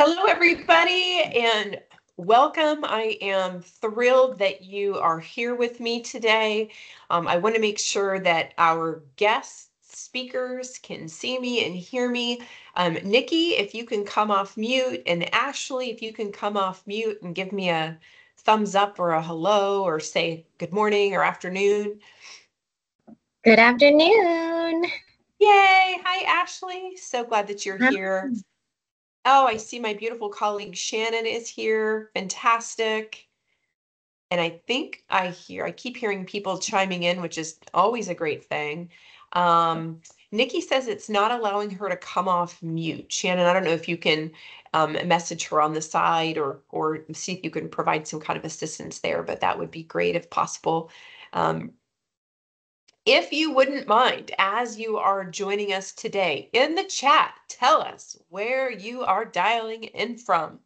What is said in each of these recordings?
Hello, everybody, and welcome. I am thrilled that you are here with me today. I want to make sure that our guest speakers can see me and hear me. Nikki, if you can come off mute, and Ashley, if you can come off mute and give me a thumbs up or a hello or say good morning or afternoon. Good afternoon. Yay! Hi, Ashley. So glad that you're Hi. here. Oh, I see my beautiful colleague Shannon is here. Fantastic. And I keep hearing people chiming in, which is always a great thing. Nikki says it's not allowing her to come off mute. Shannon, I don't know if you can message her on the side or see if you can provide some kind of assistance there, but that would be great if possible. Um, if you wouldn't mind, as you are joining us today in the chat, tell us where you are dialing in from.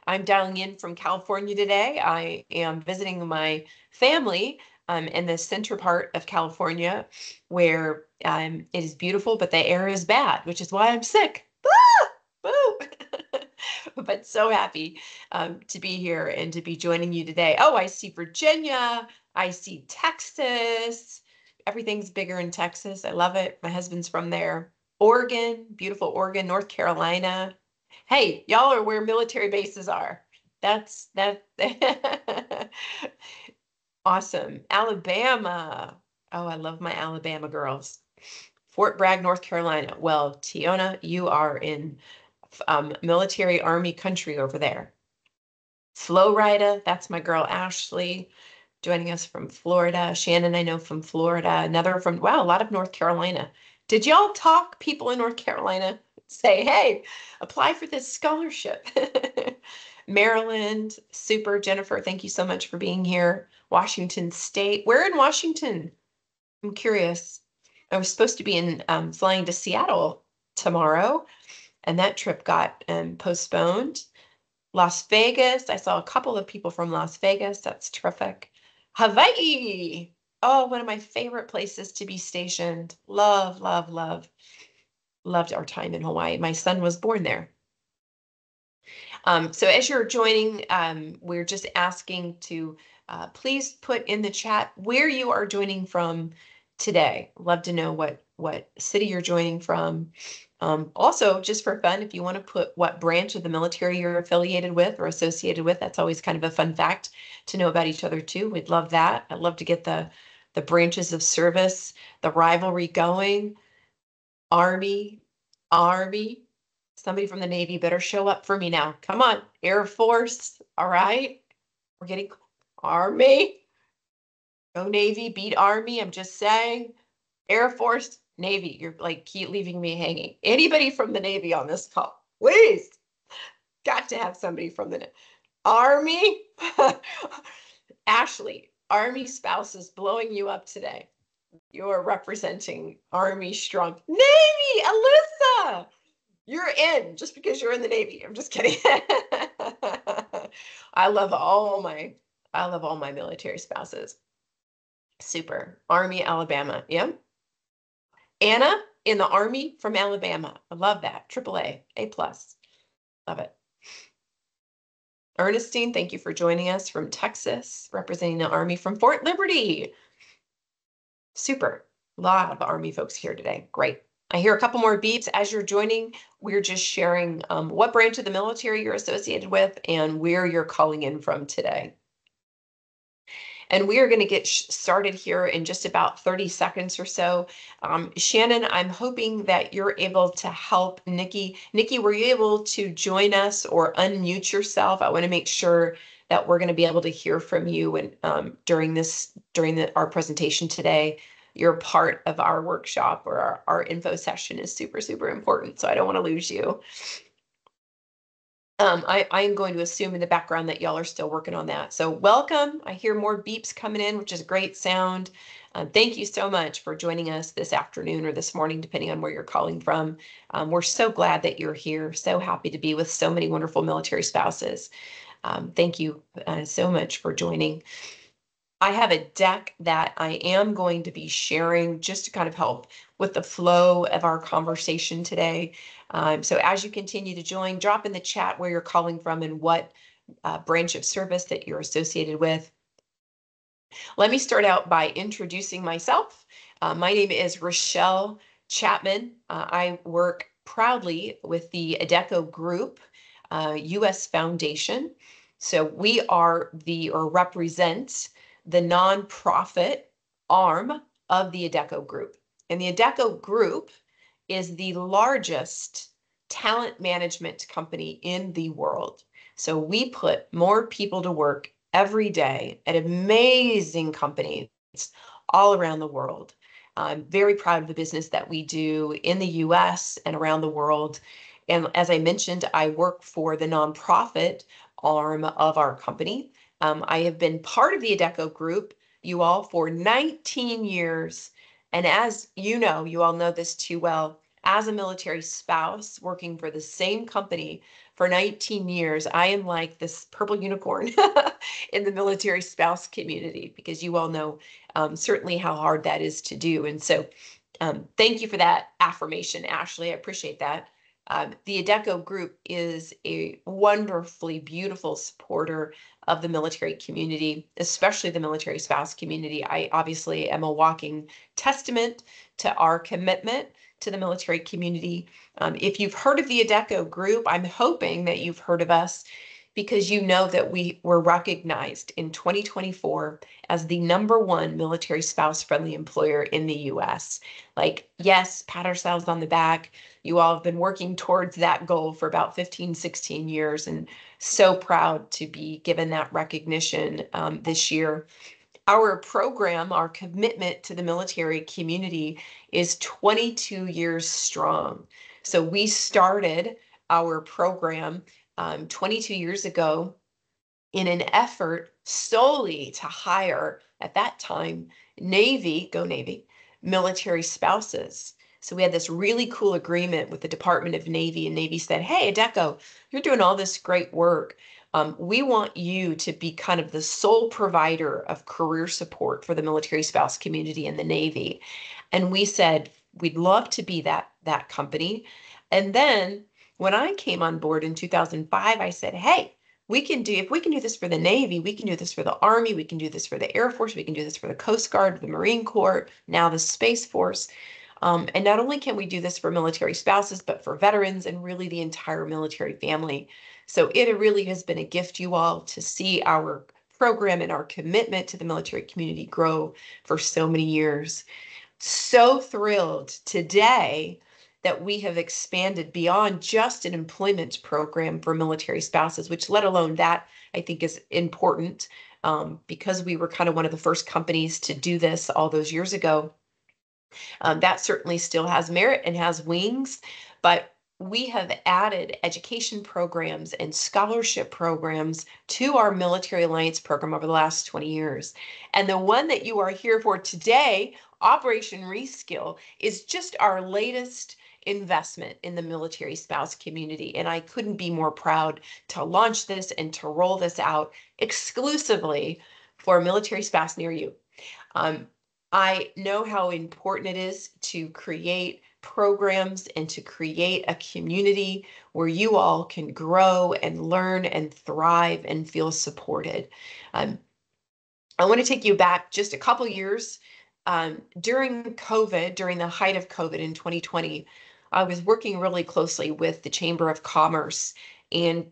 I'm dialing in from California today. I am visiting my family in the center part of California where it is beautiful, but the air is bad, which is why I'm sick. Ah! Boo! But so happy to be here and to be joining you today. Oh, I see Virginia. I see Texas. Everything's bigger in Texas. I love it. My husband's from there. Oregon, beautiful Oregon, North Carolina. Hey, y'all are where military bases are. That's that. Awesome. Alabama. Oh, I love my Alabama girls. Fort Bragg, North Carolina. Well, Tiona, you are in military army country over there. Florida, that's my girl Ashley joining us from Florida. Shannon, I know from Florida. Another from, wow, a lot of North Carolina. Did y'all talk people in North Carolina? Say, hey, apply for this scholarship. Maryland, super. Jennifer, thank you so much for being here. Washington State. Where in Washington? I'm curious. I was supposed to be in flying to Seattle tomorrow, and that trip got postponed. Las Vegas. I saw a couple of people from Las Vegas. That's terrific. Hawaii. Oh, one of my favorite places to be stationed. Love, love, love. Loved our time in Hawaii. My son was born there. So as you're joining, we're just asking to please put in the chat where you are joining from today. Love to know what city you're joining from. Also, just for fun, if you want to put what branch of the military you're affiliated with or associated with, that's always kind of a fun fact to know about each other too. We'd love that. I'd love to get the branches of service, the rivalry going. Army, Army. Somebody from the Navy better show up for me now. Come on, Air Force. All right. We're getting Army. Go Navy, beat Army. I'm just saying. Air Force, Navy. You're like keep leaving me hanging. Anybody from the Navy on this call, please. Got to have somebody from the Army. Ashley, Army spouse is blowing you up today. You are representing Army strong. Navy, Alyssa. You're in just because you're in the Navy. I'm just kidding. I love all my military spouses. Super. Army, Alabama. Yep. Anna in the Army from Alabama. I love that. AAA, A plus. Love it. Ernestine, thank you for joining us from Texas, representing the Army from Fort Liberty. Super. A lot of Army folks here today. Great. I hear a couple more beeps as you're joining. We're just sharing what branch of the military you're associated with and where you're calling in from today. And we are going to get started here in just about 30 seconds or so. Shannon, I'm hoping that you're able to help Nikki. Nikki, were you able to join us or unmute yourself? I want to make sure that we're going to be able to hear from you and during our presentation today. You're part of our workshop or our info session is super, super important. So I don't want to lose you. I am going to assume in the background that y'all are still working on that. So welcome. I hear more beeps coming in, which is a great sound. Thank you so much for joining us this afternoon or this morning, depending on where you're calling from. We're so glad that you're here. So happy to be with so many wonderful military spouses. Thank you so much for joining. I have a deck that I am going to be sharing just to kind of help with the flow of our conversation today. So as you continue to join, drop in the chat where you're calling from and what branch of service that you're associated with. Let me start out by introducing myself. My name is Rochelle Chapman. I work proudly with the Adecco Group, U.S. Foundation. So we are or represent the nonprofit arm of the Adecco Group. And the Adecco Group is the largest talent management company in the world. So we put more people to work every day at amazing companies all around the world. I'm very proud of the business that we do in the US and around the world. And as I mentioned, I work for the nonprofit arm of our company. I have been part of the Adecco Group, you all, for 19 years. And as you all know this too well, as a military spouse working for the same company for 19 years, I am like this purple unicorn in the military spouse community because you all know certainly how hard that is to do. And so thank you for that affirmation, Ashley. I appreciate that. The Adecco Group is a wonderfully beautiful supporter of the military community, especially the military spouse community. I obviously am a walking testament to our commitment to the military community. If you've heard of the Adecco Group, I'm hoping that you've heard of us because you know that we were recognized in 2024 as the #1 military spouse friendly employer in the US. Like, yes, pat ourselves on the back. You all have been working towards that goal for about 15, 16 years, and so proud to be given that recognition this year. Our program, our commitment to the military community is 22 years strong. So we started our program 22 years ago in an effort solely to hire, at that time, go Navy, military spouses. So we had this really cool agreement with the Department of Navy, and Navy said, hey, Adecco, you're doing all this great work. We want you to be kind of the sole provider of career support for the military spouse community in the Navy. And we said, we'd love to be that company. And then when I came on board in 2005, I said, hey, if we can do this for the Navy, we can do this for the Army, we can do this for the Air Force, we can do this for the Coast Guard, the Marine Corps, now the Space Force. And not only can we do this for military spouses, but for veterans and really the entire military family. So it really has been a gift, you all, to see our program and our commitment to the military community grow for so many years. So thrilled today that we have expanded beyond just an employment program for military spouses, which let alone that I think is important because we were kind of one of the first companies to do this all those years ago. That certainly still has merit and has wings, but we have added education programs and scholarship programs to our Military Alliance program over the last 20 years. And the one that you are here for today, Operation Reskill, is just our latest investment in the military spouse community. And I couldn't be more proud to launch this and to roll this out exclusively for a military spouse near you. I know how important it is to create programs and to create a community where you all can grow and learn and thrive and feel supported. Um, I want to take you back just a couple years. During COVID, during the height of COVID in 2020, I was working really closely with the Chamber of Commerce. And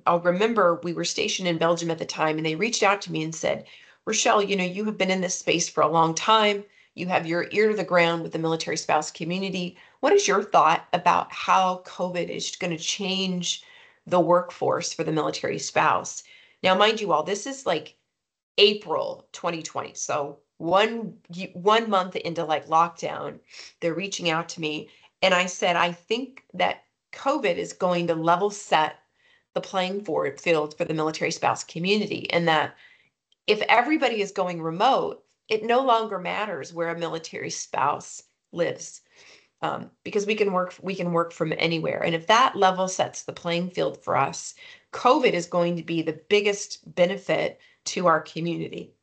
I'll remember we were stationed in Belgium at the time, and they reached out to me and said, Rochelle, you have been in this space for a long time. You have your ear to the ground with the military spouse community. What is your thought about how COVID is going to change the workforce for the military spouse? Now, mind you all, this is like April 2020. So one month into like lockdown, they're reaching out to me. And I said, I think that COVID is going to level set the playing field for the military spouse community. And that if everybody is going remote, it no longer matters where a military spouse lives. Because we can work from anywhere. And if that level sets the playing field for us, COVID is going to be the biggest benefit to our community.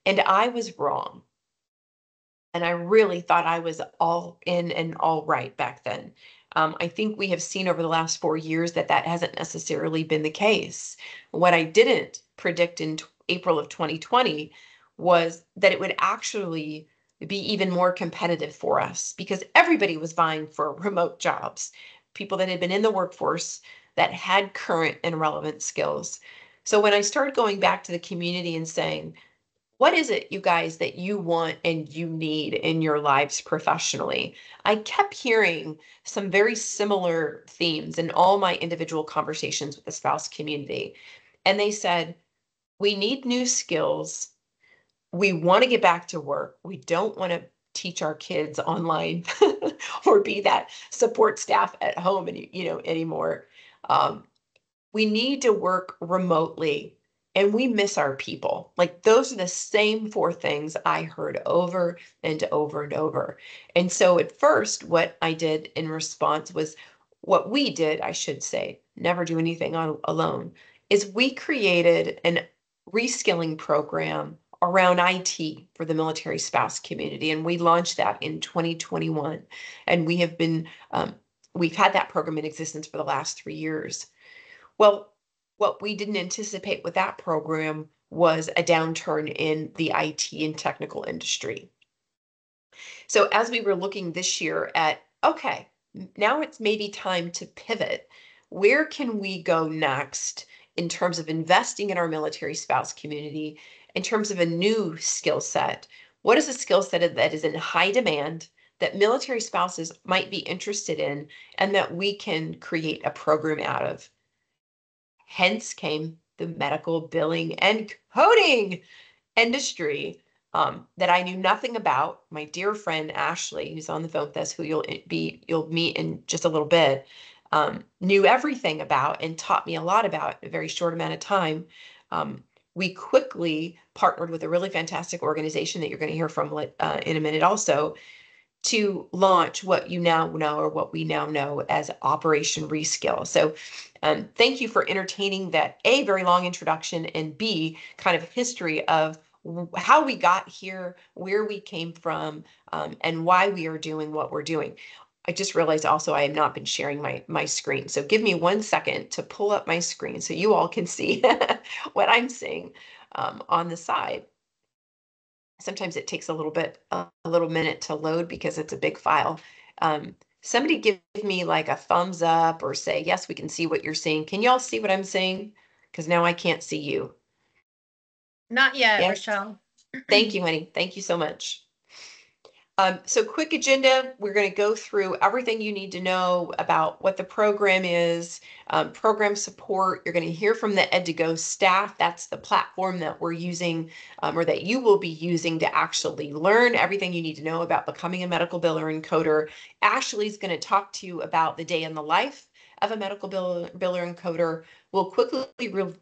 And I was wrong. And I really thought I was all in and all right back then. I think we have seen over the last 4 years that that hasn't necessarily been the case. What I didn't predict in April of 2020 was that it would actually be even more competitive for us because everybody was vying for remote jobs, people that had been in the workforce that had current and relevant skills. So when I started going back to the community and saying, what is it, you guys, that you want and you need in your lives professionally? I kept hearing some very similar themes in all my individual conversations with the spouse community. And they said, we need new skills. We want to get back to work. We don't want to teach our kids online or be that support staff at home anymore. Um, we need to work remotely and we miss our people. Like those are the same four things I heard over and over and over. And so at first, what I did in response was what we did, I should say, never do anything on alone, is we created an reskilling program around IT for the military spouse community. And we launched that in 2021. And we've had that program in existence for the last 3 years. Well, what we didn't anticipate with that program was a downturn in the IT and technical industry. So as we were looking this year at, okay, now it's maybe time to pivot. Where can we go next in terms of investing in our military spouse community, in terms of a new skill set? What is a skill set that is in high demand that military spouses might be interested in and that we can create a program out of? Hence came the medical billing and coding industry that I knew nothing about. My dear friend Ashley, who's on the phone with us, who you'll meet in just a little bit, knew everything about and taught me a lot about in a very short amount of time. We quickly partnered with a really fantastic organization that you're going to hear from in a minute also, to launch what you now know, or what we now know as Operation Reskill. So thank you for entertaining that A, very long introduction, and B, kind of history of how we got here, where we came from, and why we are doing what we're doing. I just realized also I have not been sharing my screen. So give me 1 second to pull up my screen so you all can see what I'm seeing on the side. Sometimes it takes a little minute to load because it's a big file. Somebody give me like a thumbs up or say, yes, we can see what you're seeing. Can y'all see what I'm saying? Because now I can't see you. Not yet, Yes. Rochelle. Thank you, honey. Thank you so much. So quick agenda, we're going to go through everything you need to know about what the program is, program support. You're going to hear from the Ed2Go staff. That's the platform that we're using, or that you will be using to actually learn everything you need to know about becoming a medical biller and coder. Ashley's going to talk to you about the day in the life of a medical biller and coder. We'll quickly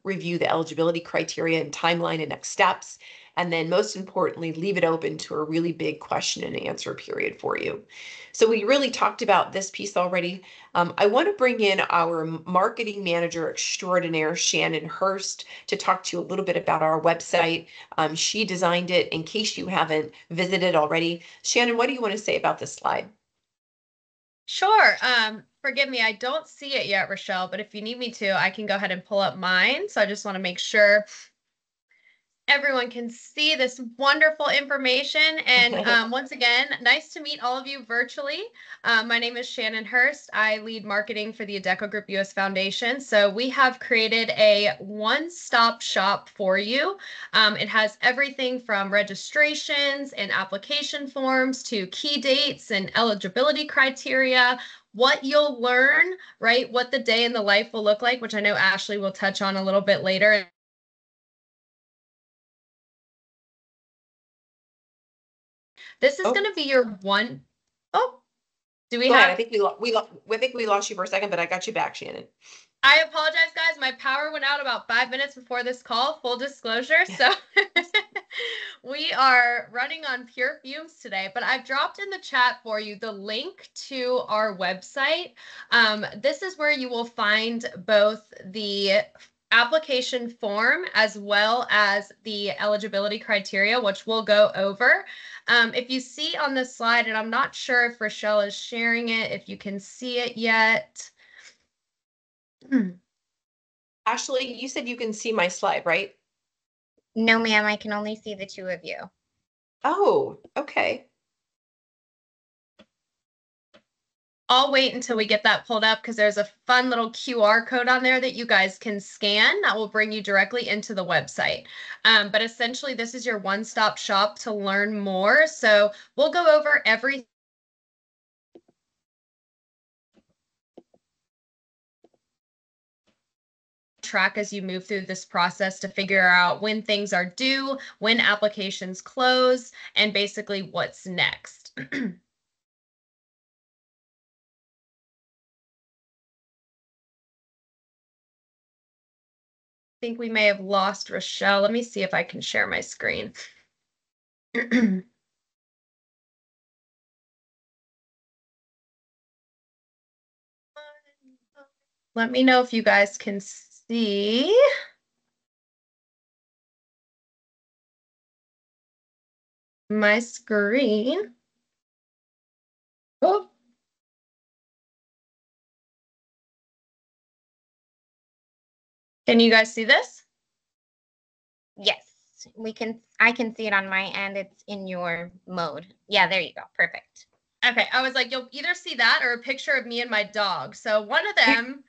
review the eligibility criteria and timeline and next steps. And then most importantly, leave it open to a really big question and answer period for you. So we really talked about this piece already. I want to bring in our marketing manager extraordinaire, Shannon Hurst, to talk to you a little bit about our website. She designed it in case you haven't visited already. Shannon, what do you want to say about this slide? Sure. Forgive me, I don't see it yet, Rochelle, but if you need me to, I can go ahead and pull up mine. So I just want to make sure everyone can see this wonderful information. And once again, nice to meet all of you virtually. My name is Shannon Hurst. I lead marketing for the Adecco Group US Foundation. So we have created a one-stop shop for you. It has everything from registrations and application forms to key dates and eligibility criteria, what you'll learn, right? What the day in the life will look like, which I know Ashley will touch on a little bit later. This is going Oh, to be your one. Oh, do we go ahead. I have? think I think we lost you for a second, but I got you back, Shannon. I apologize, guys. My power went out about 5 minutes before this call, full disclosure. So we are running on pure fumes today, but I've dropped in the chat for you the link to our website. This is where you will find both the application form as well as the eligibility criteria, which we'll go over. If you see on this slide, and I'm not sure if Rochelle is sharing it, if you can see it yet. Ashley, you said you can see my slide, right? No, ma'am, I can only see the two of you. Oh, okay. I'll wait until we get that pulled up because there's a fun little QR code on there that you guys can scan that will bring you directly into the website. But essentially, this is your one-stop shop to learn more. So we'll go over every track as you move through this process to figure out when things are due, when applications close, and basically what's next. Think we may have lost Rochelle. Let me see if I can share my screen. Let me know if you guys can see. My screen. Oh. Can you guys see this? Yes, I can see it on my end. It's in your mode. Yeah, there you go. Perfect. Okay, I was like, you'll either see that or a picture of me and my dog. So one of them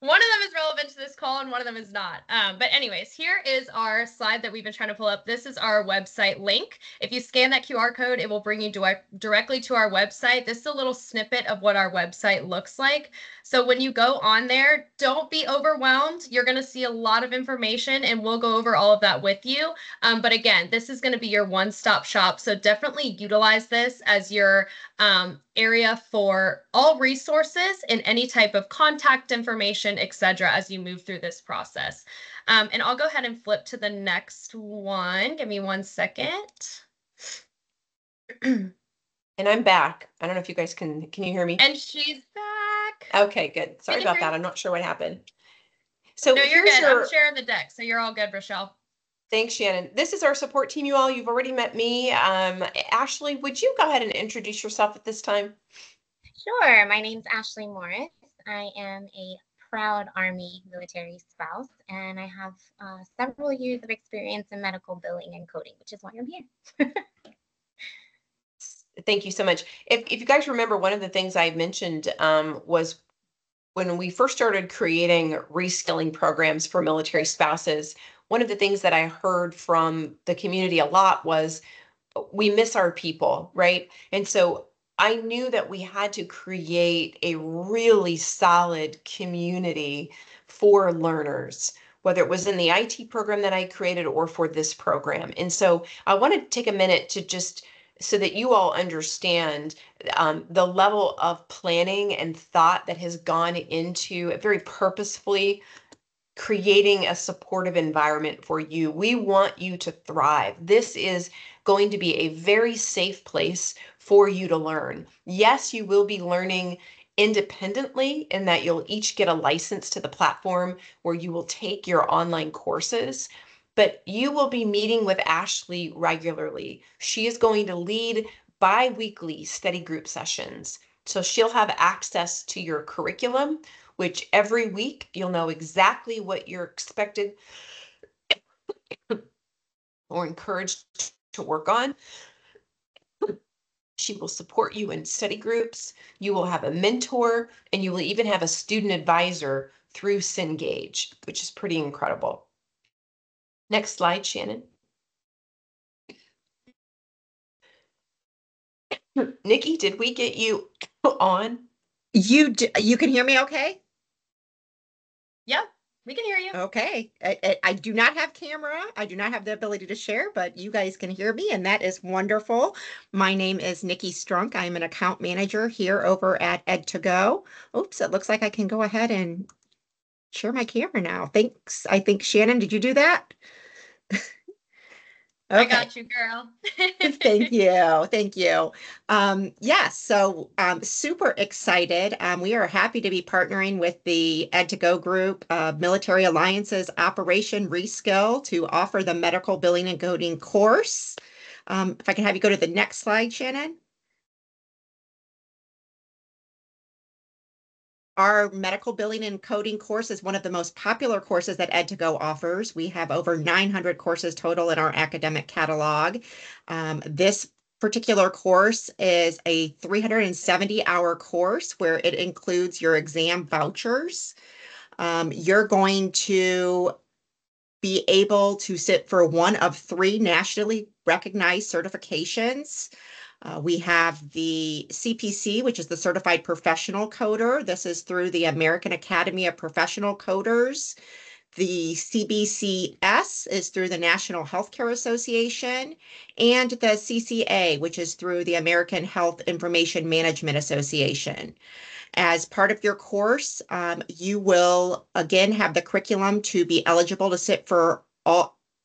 one of them is relevant to this call and one of them is not. But anyways, here is our slide that we've been trying to pull up. This is our website link. If you scan that QR code, it will bring you directly to our website. This is a little snippet of what our website looks like. So when you go on there, don't be overwhelmed. You're going to see a lot of information and we'll go over all of that with you. But again, this is going to be your one-stop shop. So definitely utilize this as your area for all resources and any type of contact information, etc., as you move through this process. And I'll go ahead and flip to the next one. Give me 1 second. And I'm back. I don't know if you guys can you hear me? And she's back. Okay, good. Sorry about that. I'm not sure what happened. So no, you're good. I'm sharing the deck, so you're all good, Rochelle. Thanks, Shannon. This is our support team, you all. You've already met me. Ashley, would you go ahead and introduce yourself at this time? Sure. My name's Ashley Morris. I am a proud Army military spouse, and I have several years of experience in medical billing and coding, which is why I'm here. Thank you so much. If you guys remember, one of the things I mentioned was when we first started creating reskilling programs for military spouses, one of the things that I heard from the community a lot was we miss our people, right? And so I knew that we had to create a really solid community for learners, whether it was in the IT program that I created or for this program. And so I want to take a minute to just so that you all understand the level of planning and thought that has gone into it very purposefully creating a supportive environment for you. We want you to thrive. This is going to be a very safe place for you to learn. Yes, you will be learning independently in that you'll each get a license to the platform where you will take your online courses, but you will be meeting with Ashley regularly. She is going to lead bi-weekly study group sessions. So she'll have access to your curriculum, which every week you'll know exactly what you're expected or encouraged to work on. She will support you in study groups. You will have a mentor, and you will even have a student advisor through Cengage, which is pretty incredible. Next slide, Shannon. Nikki, did we get you on? You can hear me okay? Yeah, we can hear you. Okay. I do not have camera. I do not have the ability to share, but you guys can hear me, and that is wonderful. My name is Nikki Strunk. I'm an account manager here over at Ed2Go. Oops, it looks like I can go ahead and share my camera now. Thanks. I think, Shannon, did you do that? I Okay. got you, girl. Thank you. Thank you. Yes, so super excited. We are happy to be partnering with the Ed2Go group, Military Alliances Operation Reskill to offer the medical billing and coding course. If I can have you go to the next slide, Shannon. Our medical billing and coding course is one of the most popular courses that Ed2Go offers. We have over 900 courses total in our academic catalog. This particular course is a 370-hour course where it includes your exam vouchers. You're going to be able to sit for one of 3 nationally recognized certifications. We have the CPC, which is the Certified Professional Coder. This is through the American Academy of Professional Coders. The CBCS is through the National Healthcare Association, and the CCA, which is through the American Health Information Management Association. As part of your course, you will again have the curriculum to be eligible to sit for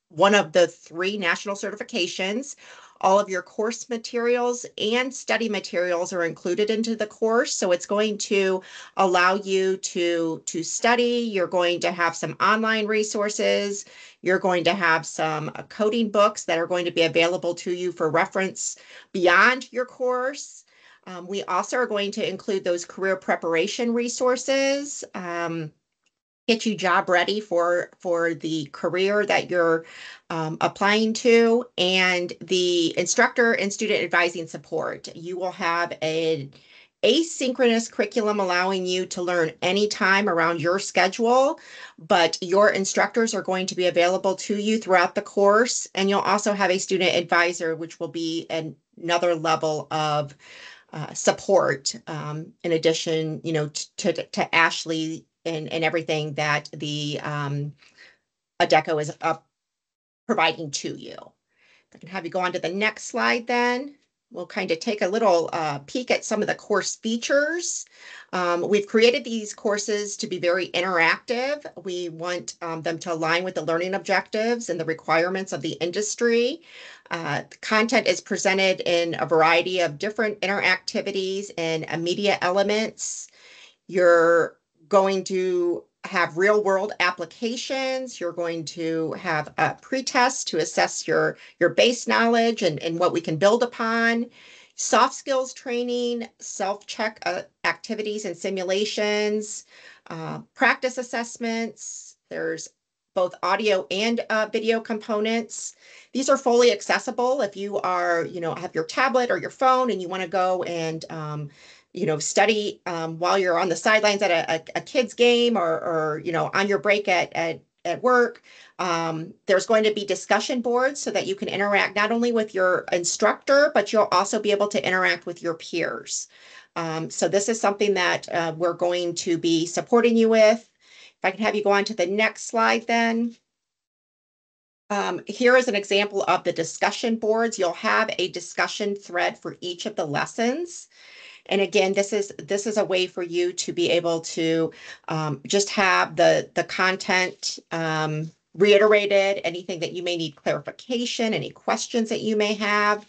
one of the 3 national certifications. All of your course materials and study materials are included into the course, so it's going to allow you to study. You're going to have some online resources. You're going to have some coding books that are going to be available to you for reference beyond your course. We also are going to include those career preparation resources, get you job ready for the career that you're applying to, and the instructor and student advising support. You will have an asynchronous curriculum allowing you to learn anytime around your schedule, but your instructors are going to be available to you throughout the course, and you'll also have a student advisor, which will be another level of support, in addition, to Ashley and everything that the Adecco is providing to you. I can have you go on to the next slide then. We'll kind of take a little peek at some of the course features. We've created these courses to be very interactive. We want them to align with the learning objectives and the requirements of the industry. Content is presented in a variety of different interactivities and media elements. You're going to have real world applications. You're going to have a pre-test to assess your base knowledge and what we can build upon. Soft skills training, self-check activities and simulations, practice assessments. There's both audio and video components. These are fully accessible if you are, have your tablet or your phone and you want to go and study while you're on the sidelines at a kid's game or on your break at work. There's going to be discussion boards so that you can interact not only with your instructor, but you'll also be able to interact with your peers. So this is something that we're going to be supporting you with. If I can have you go on to the next slide then. Here is an example of the discussion boards. You'll have a discussion thread for each of the lessons. And again, this is a way for you to be able to just have the content reiterated, anything that you may need clarification, any questions that you may have.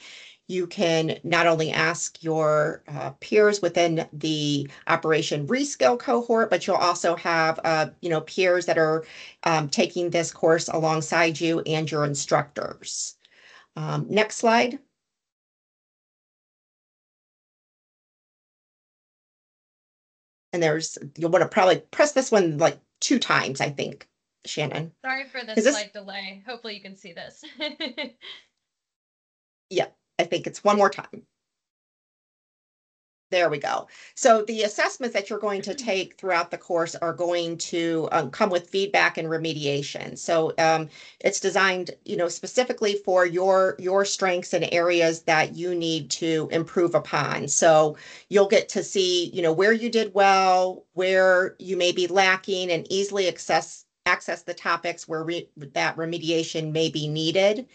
You can not only ask your peers within the Operation Reskill cohort, but you'll also have peers that are taking this course alongside you and your instructors. Next slide. And you'll want to probably press this one like 2 times, I think, Shannon. Sorry for the Is this- slight delay. Hopefully you can see this. Yeah, I think it's one more time. There we go. So the assessments that you're going to take throughout the course are going to come with feedback and remediation. So it's designed, specifically for your strengths and areas that you need to improve upon. So you'll get to see, where you did well, where you may be lacking, and easily access the topics where that remediation may be needed.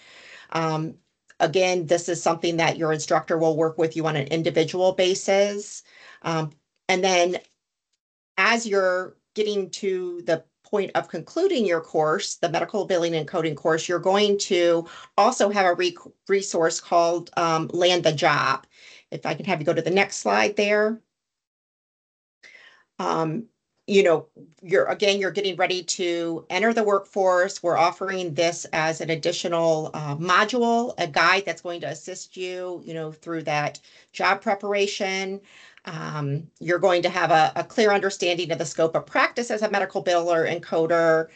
Again, this is something that your instructor will work with you on an individual basis. And then as you're getting to the point of concluding your course, the medical billing and coding course, you're going to also have a resource called Land the Job. If I can have you go to the next slide there. Um, you know, you're getting ready to enter the workforce. We're offering this as an additional module, a guide that's going to assist you, through that job preparation. You're going to have a clear understanding of the scope of practice as a medical biller and coder.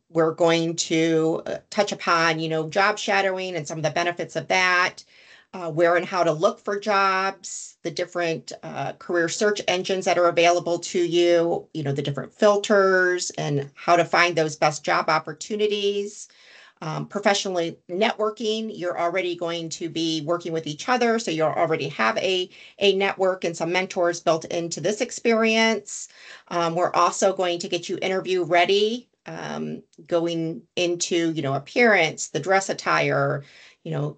We're going to touch upon, job shadowing and some of the benefits of that. Where and how to look for jobs, the different career search engines that are available to you, the different filters and how to find those best job opportunities. Professionally networking, you're already going to be working with each other, so you'll already have a network and some mentors built into this experience. We're also going to get you interview ready, going into, appearance, the dress attire,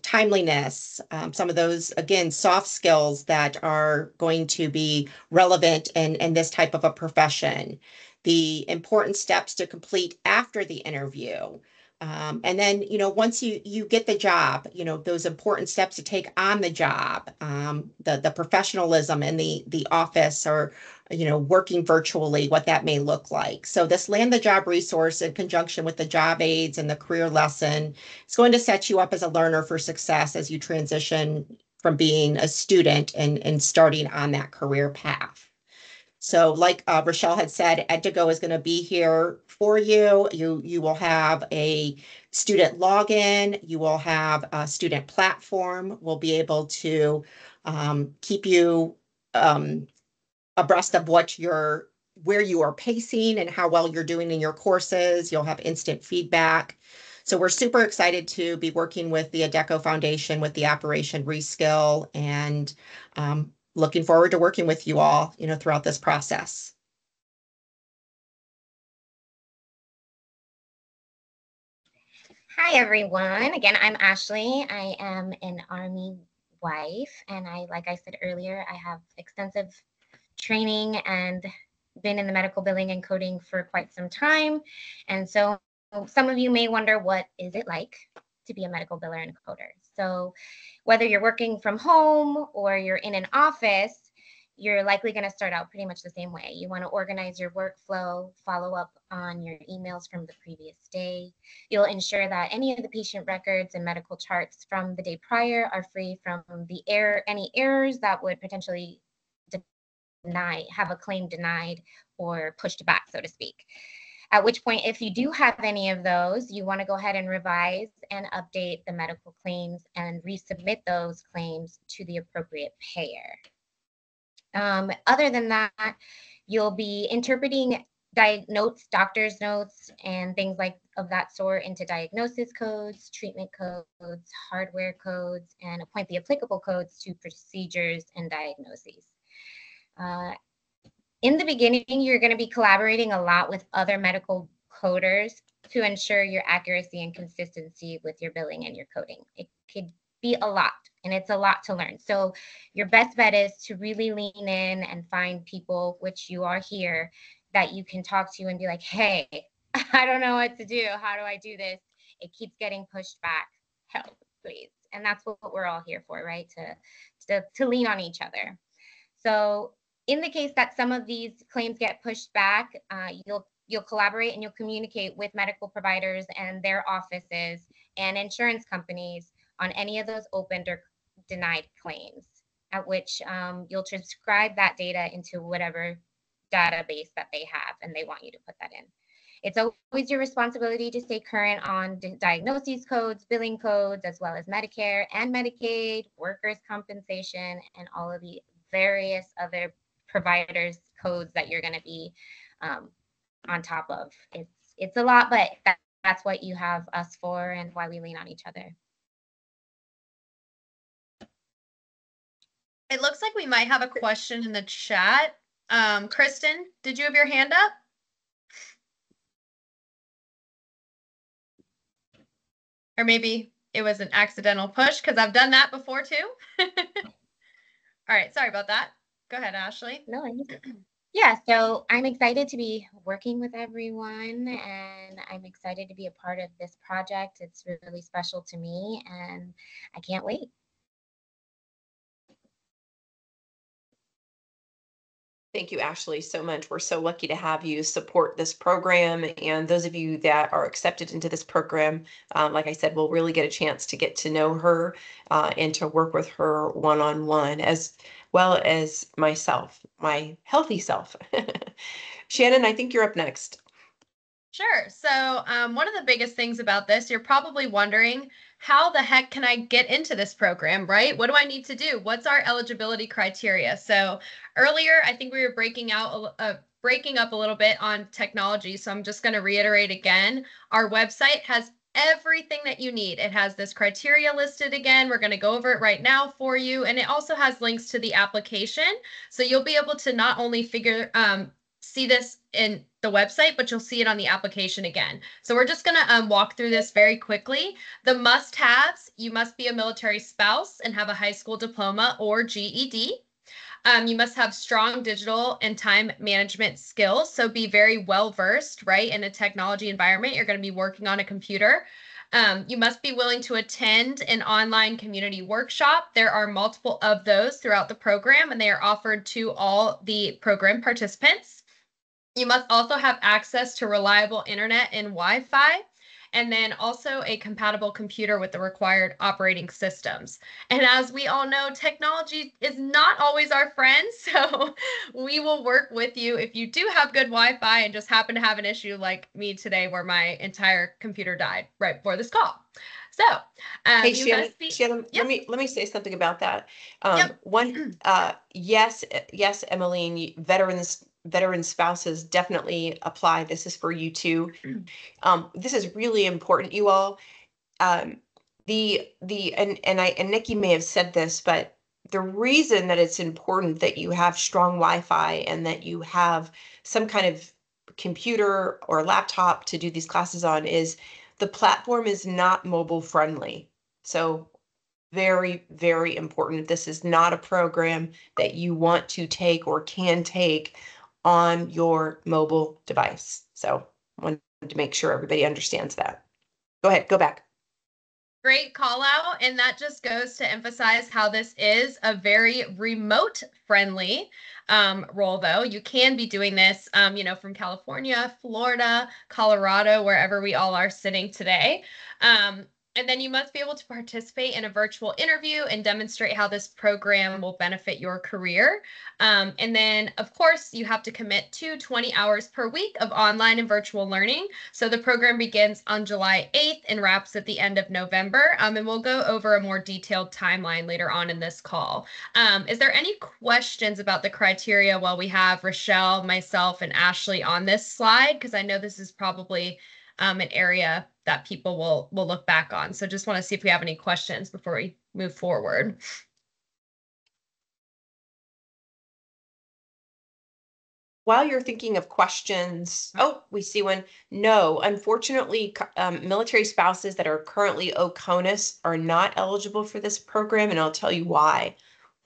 timeliness, some of those, again, soft skills that are going to be relevant in this type of a profession. The important steps to complete after the interview. And then, once you get the job, those important steps to take on the job, the professionalism in the office or, working virtually, what that may look like. So this Land the Job resource in conjunction with the job aids and the career lesson is going to set you up as a learner for success as you transition from being a student and starting on that career path. So like Rochelle had said, Ed2Go is going to be here for you. You will have a student login. You will have a student platform. We'll be able to keep you abreast of where you are pacing and how well you're doing in your courses. You'll have instant feedback. So we're super excited to be working with the Adecco Foundation with the Operation Reskill, and looking forward to working with you all, throughout this process. Hi, everyone. Again, I'm Ashley. I am an Army wife, and like I said earlier, I have extensive training and been in the medical billing and coding for quite some time. And so some of you may wonder, what is it like to be a medical biller and coder? So whether you're working from home or you're in an office, you're likely going to start out pretty much the same way. You want to organize your workflow, follow up on your emails from the previous day. You'll ensure that any of the patient records and medical charts from the day prior are free from any errors that would potentially have a claim denied or pushed back, so to speak. At which point, if you do have any of those, you want to go ahead and revise and update the medical claims and resubmit those claims to the appropriate payer. Other than that, you'll be interpreting doctor's notes and things of that sort into diagnosis codes, treatment codes, hardware codes, and appoint the applicable codes to procedures and diagnoses. In the beginning, you're going to be collaborating a lot with other medical coders to ensure your accuracy and consistency with your billing and your coding. It could be a lot, and it's a lot to learn. So your best bet is to really lean in and find people, which you are here, that you can talk to and be like, hey, I don't know what to do. How do I do this? It keeps getting pushed back. Help, please. And that's what we're all here for, right? To lean on each other. So in the case that some of these claims get pushed back, you'll collaborate and you'll communicate with medical providers and their offices and insurance companies on any of those opened or denied claims, at which you'll transcribe that data into whatever database that they have and they want you to put that in. It's always your responsibility to stay current on diagnoses codes, billing codes, as well as Medicare and Medicaid, workers' compensation, and all of the various other providers' codes that you're going to be on top of. It's a lot, but that's what you have us for and why we lean on each other. It looks like we might have a question in the chat. Kristen, did you have your hand up? Or maybe it was an accidental push, because I've done that before too. All right, sorry about that. Go ahead, Ashley. No, Yeah, so I'm excited to be working with everyone and I'm excited to be a part of this project. It's really special to me and I can't wait. Thank you, Ashley, so much. We're so lucky to have you support this program. And those of you that are accepted into this program, like I said, will really get a chance to get to know her and to work with her one-on-one, as well as myself, my healthy self. Shannon, I think you're up next. Sure. So, one of the biggest things about this, you're probably wondering, how the heck can I get into this program, right? What do I need to do? What's our eligibility criteria? So, earlier, I think we were breaking up a little bit on technology. So, I'm just going to reiterate again. Our website has everything that you need. It has this criteria listed again. We're going to go over it right now for you. And it also has links to the application. So, you'll be able to not only see this in the website, but you'll see it on the application again. So we're just going to walk through this very quickly. The must-haves: you must be a military spouse and have a high school diploma or GED. You must have strong digital and time management skills. So be very well versed, right? In a technology environment, you're going to be working on a computer. You must be willing to attend an online community workshop. There are multiple of those throughout the program, and they are offered to all the program participants. You must also have access to reliable internet and Wi-Fi, and then also a compatible computer with the required operating systems. And as we all know, technology is not always our friend, so we will work with you if you do have good Wi-Fi and just happen to have an issue like me today where my entire computer died right before this call. So, Hey, you Shannon, must be, Shannon, yeah, let me say something about that. yep. Yes, yes, Emmeline, veteran spouses definitely apply. This is for you too. This is really important, you all. Um, and Nikki may have said this, but the reason that it's important that you have strong Wi-Fi and that you have some kind of computer or laptop to do these classes on is the platform is not mobile friendly. So very, very important. This is not a program that you want to take or can take on your mobile device. So I wanted to make sure everybody understands that. Go ahead, go back. Great call out. And that just goes to emphasize how this is a very remote friendly role, though. You can be doing this, from California, Florida, Colorado, wherever we all are sitting today. And then you must be able to participate in a virtual interview and demonstrate how this program will benefit your career. And then, of course, you have to commit to 20 hours per week of online and virtual learning. So the program begins on July 8th and wraps at the end of November. And we'll go over a more detailed timeline later on in this call. Is there any questions about the criteria while we have Rochelle, myself, and Ashley on this slide? Because I know this is probably an area that people will look back on. So just want to see if we have any questions before we move forward. While you're thinking of questions, oh, we see one. No, unfortunately, military spouses that are currently OCONUS are not eligible for this program, and I'll tell you why.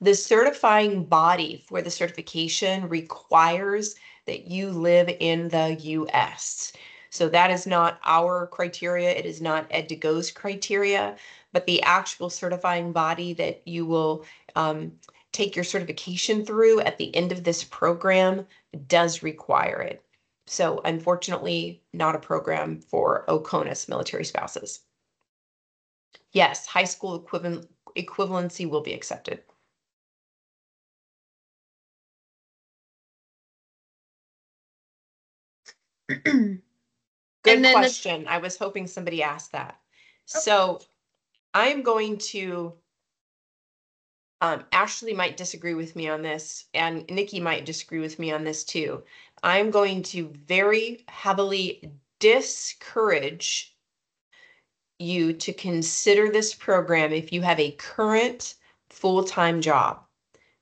The certifying body for the certification requires that you live in the US. So that is not our criteria. It is not Ed2Go's criteria, but the actual certifying body that you will take your certification through at the end of this program does require it. So unfortunately, not a program for OCONUS military spouses. Yes, high school equivalency will be accepted. Good question. I was hoping somebody asked that. So I'm going to, Ashley might disagree with me on this, and Nikki might disagree with me on this too. I'm going to very heavily discourage you to consider this program if you have a current full-time job.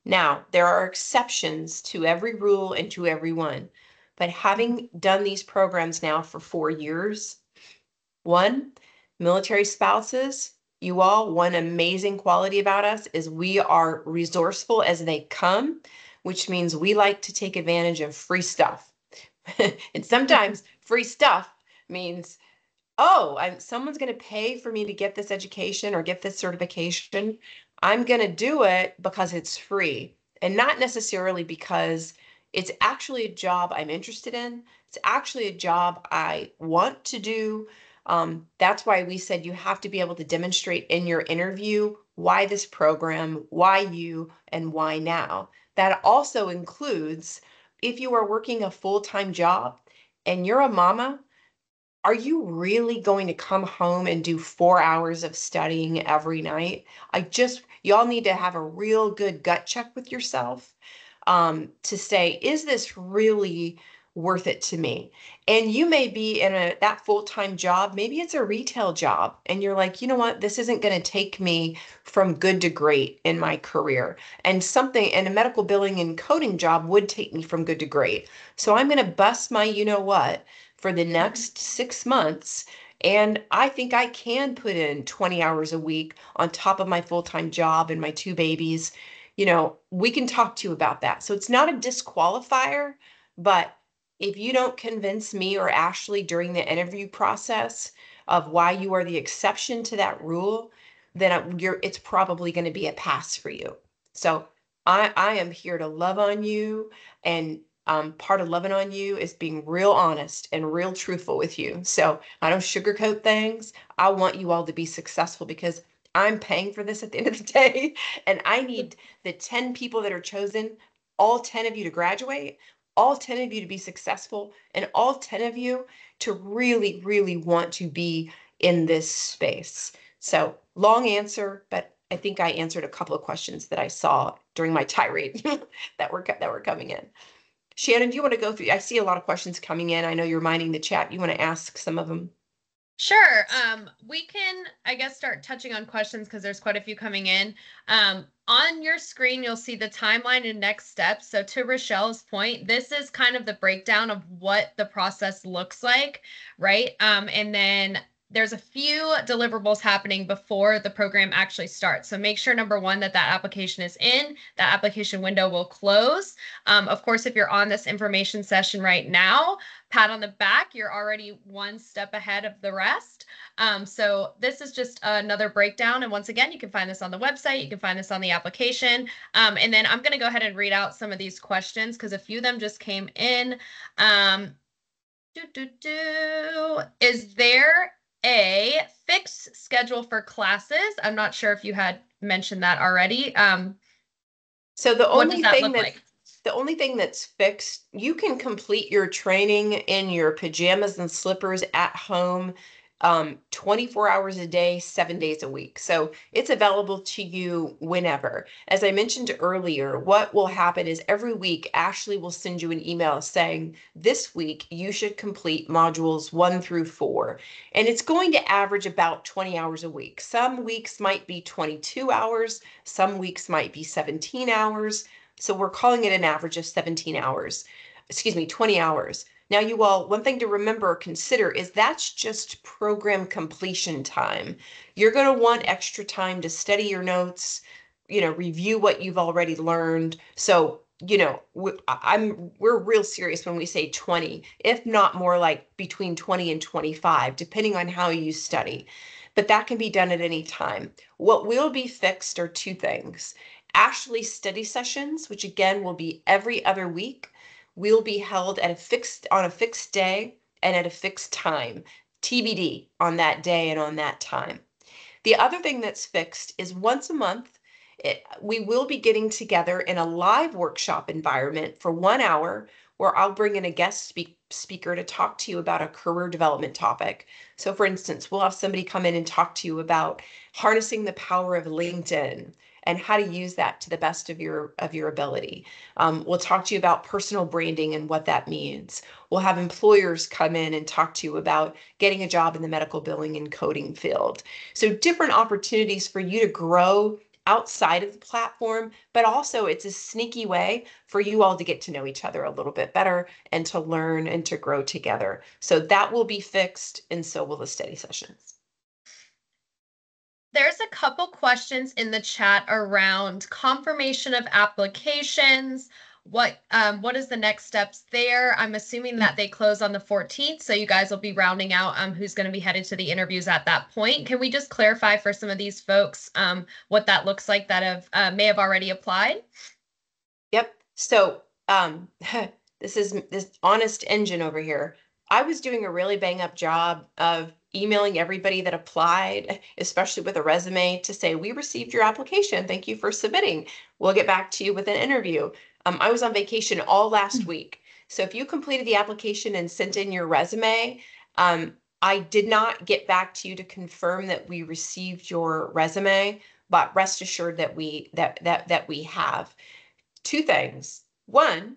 Now, there are exceptions to every rule and to every one, but having done these programs now for 4 years, one, military spouses, you all, one amazing quality about us is we are resourceful as they come. which means we like to take advantage of free stuff. And sometimes free stuff means, oh, someone's going to pay for me to get this education or get this certification. I'm going to do it because it's free and not necessarily because it's actually a job I'm interested in. It's actually a job I want to do. That's why we said you have to be able to demonstrate in your interview why this program, why you, and why now. That also includes if you are working a full-time job and you're a mama, are you really going to come home and do 4 hours of studying every night? Y'all need to have a real good gut check with yourself to say, is this really worth it to me? And you may be in that full-time job, maybe it's a retail job, and you're like, you know what, this isn't going to take me from good to great in my career. And a medical billing and coding job would take me from good to great. So I'm going to bust my you know what for the next 6 months. And I think I can put in 20 hours a week on top of my full-time job and my 2 babies. We can talk to you about that. So it's not a disqualifier, but if you don't convince me or Ashley during the interview process of why you are the exception to that rule, then it's probably going to be a pass for you. So I am here to love on you, and part of loving on you is being real honest and real truthful with you. So I don't sugarcoat things. I want you all to be successful because I'm paying for this at the end of the day, and I need the 10 people that are chosen, all 10 of you to graduate, all 10 of you to be successful, and all 10 of you to really, really want to be in this space. So long answer, but I think I answered a couple of questions that I saw during my tirade that were coming in. Shannon, do you want to go through? I see a lot of questions coming in. I know you're minding the chat. You want to ask some of them? Sure. We can, I guess, start touching on questions because there's quite a few coming in. On your screen, you'll see the timeline and next steps. So to Rochelle's point, this is kind of the breakdown of what the process looks like, right? And then there's a few deliverables happening before the program actually starts. So make sure, number one, that application is in, that application window will close. Of course, if you're on this information session right now, pat on the back, you're already one step ahead of the rest. So this is just another breakdown. And once again, you can find this on the website. You can find this on the application. And then I'm going to go ahead and read out some of these questions because a few of them just came in. Is there a fixed schedule for classes? I'm not sure if you had mentioned that already. So the what only does that thing look like? the only thing that's fixed, you can complete your training in your pajamas and slippers at home, 24 hours a day, 7 days a week. So it's available to you whenever. As I mentioned earlier, what will happen is every week, Ashley will send you an email saying, this week you should complete modules 1 through 4. And it's going to average about 20 hours a week. Some weeks might be 22 hours, some weeks might be 17 hours. So we're calling it an average of 17 hours, 20 hours. Now, you all, one thing to remember or consider is that's just program completion time. You're going to want extra time to study your notes, review what you've already learned. So, we're real serious when we say 20, if not more like between 20 and 25, depending on how you study. But that can be done at any time. What will be fixed are 2 things. Ashley's study sessions, which again will be every other week, will be held on a fixed day and at a fixed time, TBD on that day and on that time. The other thing that's fixed is once a month, we will be getting together in a live workshop environment for 1 hour where I'll bring in a guest speaker to talk to you about a career development topic. So for instance, we'll have somebody come in and talk to you about harnessing the power of LinkedIn and how to use that to the best of your ability. We'll talk to you about personal branding and what that means. We'll have employers come in and talk to you about getting a job in the medical billing and coding field. So different opportunities for you to grow outside of the platform, but also it's a sneaky way for you all to get to know each other a little bit better and to learn and to grow together. So that will be fixed, and so will the study sessions. There's a couple questions in the chat around confirmation of applications. what is the next steps there? I'm assuming that they close on the 14th, so you guys will be rounding out who's going to be headed to the interviews at that point. Can we just clarify for some of these folks what that looks like that have may have already applied? Yep. So this is this honest engine over here. I was doing a really bang up job of emailing everybody that applied, especially with a resume, to say, we received your application. Thank you for submitting. We'll get back to you with an interview. I was on vacation all last week. So if you completed the application and sent in your resume, I did not get back to you to confirm that we received your resume, but rest assured that we have. Two things. One,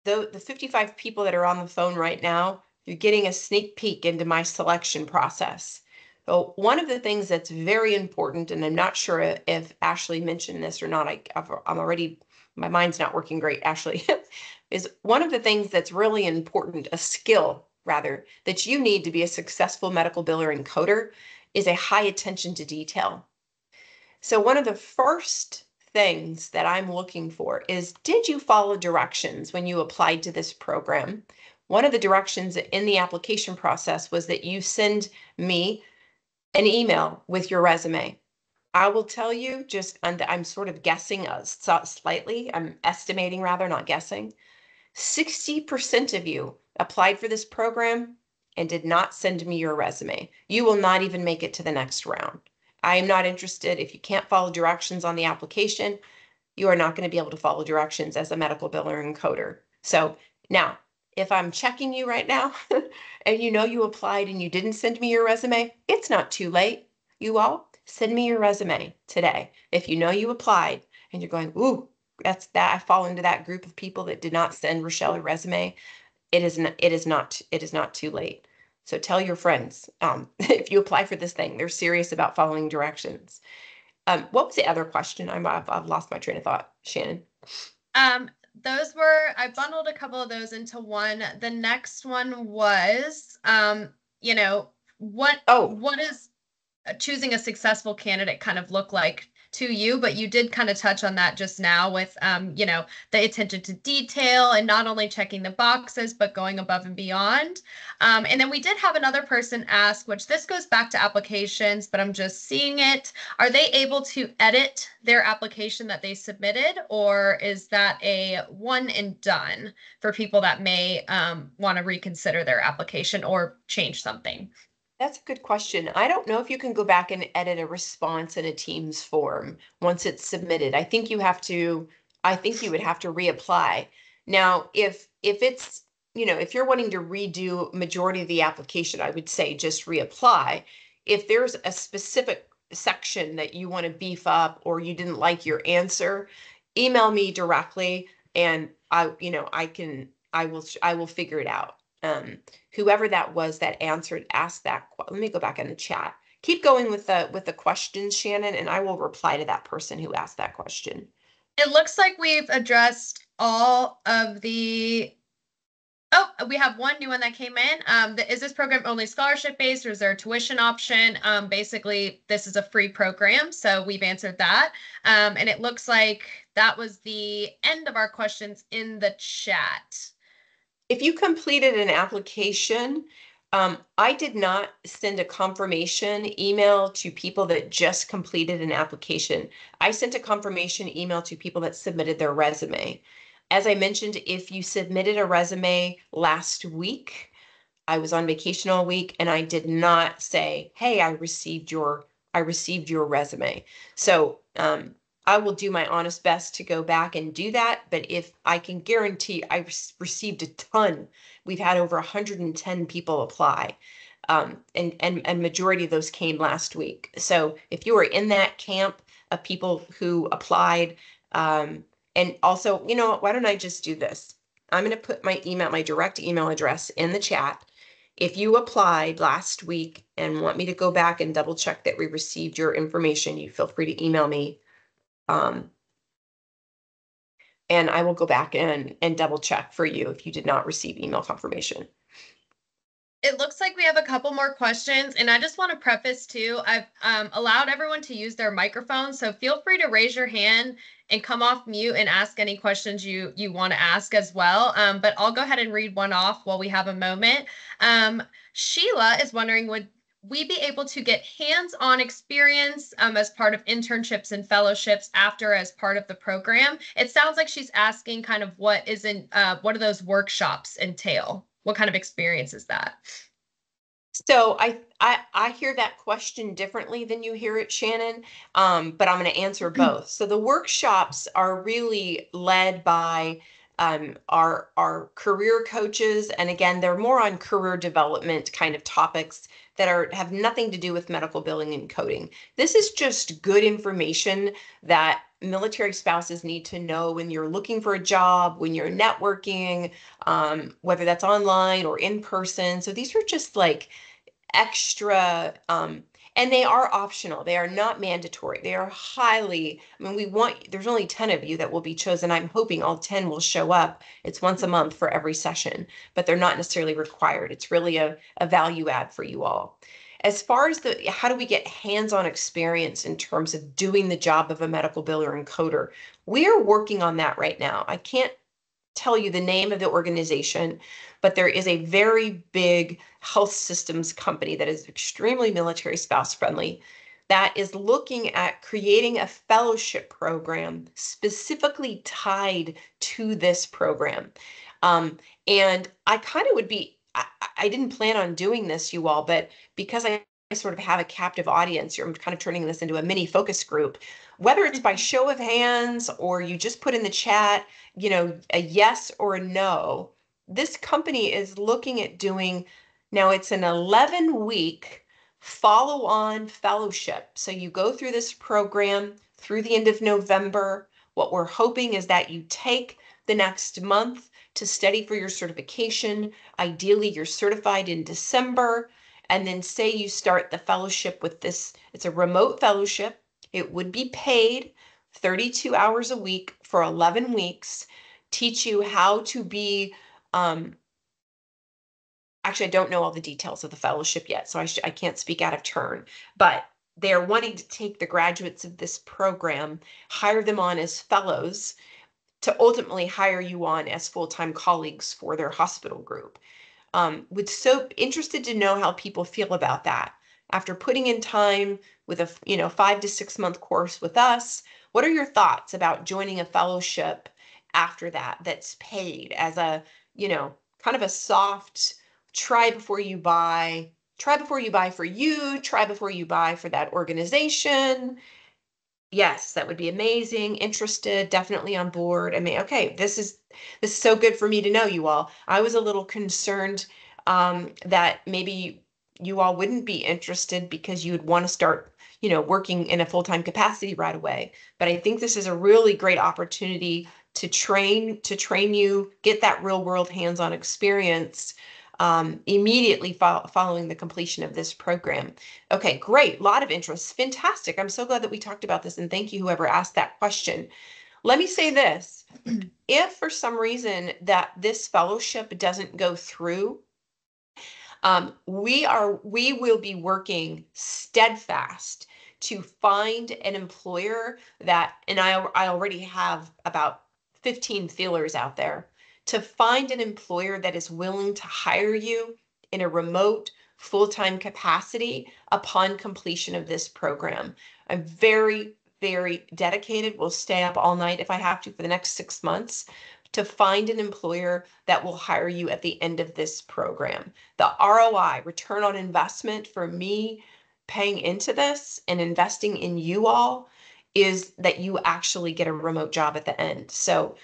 the 55 people that are on the phone right now, you're getting a sneak peek into my selection process. So one of the things that's very important, and I'm not sure if Ashley mentioned this or not, I'm already, my mind's not working great, Ashley, is one of the things that's really important, a skill rather, that you need to be a successful medical biller and coder is a high attention to detail. So one of the first things that I'm looking for is, did you follow directions when you applied to this program? One of the directions in the application process was that you send me an email with your resume. I will tell you, just, I'm sort of guessing slightly, I'm estimating rather, not guessing. 60% of you applied for this program and did not send me your resume. You will not even make it to the next round. I am not interested. If you can't follow directions on the application, you are not going to be able to follow directions as a medical biller and coder. So now, if I'm checking you right now and you know you applied and you didn't send me your resume, it's not too late. You all send me your resume today. If you know you applied and you're going, ooh, that's that, I fall into that group of people that did not send Rochelle a resume, it is not too late. So tell your friends, if you apply for this thing, they're serious about following directions. What was the other question? I've lost my train of thought, Shannon. Those were, I bundled a couple of those into one. The next one was, what is choosing a successful candidate kind of look like to you? But you did kind of touch on that just now with, the attention to detail and not only checking the boxes, but going above and beyond. And then we did have another person ask, which this goes back to applications, but I'm just seeing it. Are they able to edit their application that they submitted, or is that a one and done for people that may want to reconsider their application or change something? That's a good question. I don't know if you can go back and edit a response in a Teams form once it's submitted. I think you would have to reapply. Now, if it's, if you're wanting to redo majority of the application, I would say just reapply. If there's a specific section that you want to beef up or you didn't like your answer, email me directly and I will figure it out. Whoever that was that asked that, let me go back in the chat. Keep going with the questions, Shannon, and I will reply to that person who asked that question. It looks like we've addressed all of the. Oh, we have one new one that came in. Is this program only scholarship based, or is there a tuition option? Basically, this is a free program, so we've answered that. And it looks like that was the end of our questions in the chat. If you completed an application, I did not send a confirmation email to people that just completed an application. I sent a confirmation email to people that submitted their resume. As I mentioned, if you submitted a resume last week, I was on vacation all week and I did not say, hey, I received your resume. So I will do my honest best to go back and do that. But if I can guarantee I received a ton, we've had over 110 people apply. And majority of those came last week. So if you were in that camp of people who applied, and also, why don't I just do this? I'm going to put my direct email address in the chat. If you applied last week and want me to go back and double check that we received your information, you feel free to email me. And I will go back and double check for you if you did not receive email confirmation. It looks like we have a couple more questions, and I just want to preface too, I've allowed everyone to use their microphone, so feel free to raise your hand and come off mute and ask any questions you want to ask as well. But I'll go ahead and read one off while we have a moment. Sheila is wondering, would we be able to get hands-on experience as part of internships and fellowships after as part of the program? It sounds like she's asking kind of what do those workshops entail? What kind of experience is that? So I hear that question differently than you hear it, Shannon, but I'm going to answer both. So the workshops are really led by our career coaches, and again, they're more on career development kind of topics that have nothing to do with medical billing and coding. This is just good information that military spouses need to know when you're looking for a job, when you're networking, whether that's online or in person. So these are just like extra, and they are optional. They are not mandatory. They are highly, I mean, there's only 10 of you that will be chosen. I'm hoping all 10 will show up. It's once a month for every session, but they're not necessarily required. It's really a value add for you all. As far as how do we get hands-on experience in terms of doing the job of a medical biller and coder, we are working on that right now. I can't tell you the name of the organization, but there is a very big health systems company that is extremely military spouse friendly that is looking at creating a fellowship program specifically tied to this program. And I kind of I didn't plan on doing this, you all, but because I sort of have a captive audience, I'm kind of turning this into a mini focus group, whether it's by show of hands or you just put in the chat, a yes or a no. This company is looking at doing, now it's an 11-week follow-on fellowship. So you go through this program through the end of November. What we're hoping is that you take the next month to study for your certification. Ideally, you're certified in December. And then say you start the fellowship with this, it's a remote fellowship. It would be paid 32 hours a week for 11 weeks, teach you how to be, actually, I don't know all the details of the fellowship yet, so I can't speak out of turn, but they're wanting to take the graduates of this program, hire them on as fellows to ultimately hire you on as full-time colleagues for their hospital group. Would so interested to know how people feel about that. After putting in time with a 5 to 6 month course with us, what are your thoughts about joining a fellowship after that's paid as a, kind of a soft try before you buy, for you, try before you buy for that organization? Yes, that would be amazing. Interested, definitely on board. I mean, okay, this is so good for me to know, you all. I was a little concerned that maybe you all wouldn't be interested because you would want to start, working in a full-time capacity right away. But I think this is a really great opportunity to train you, get that real world hands-on experience immediately following the completion of this program. Okay, great. A lot of interest. Fantastic. I'm so glad that we talked about this, and thank you whoever asked that question. Let me say this. If for some reason that this fellowship doesn't go through, we will be working steadfast to find an employer that, and I already have about 15 feelers out there, to find an employer that is willing to hire you in a remote full-time capacity upon completion of this program. I'm very, very dedicated. Will stay up all night if I have to for the next 6 months to find an employer that will hire you at the end of this program. The ROI, return on investment for me paying into this and investing in you all is that you actually get a remote job at the end. So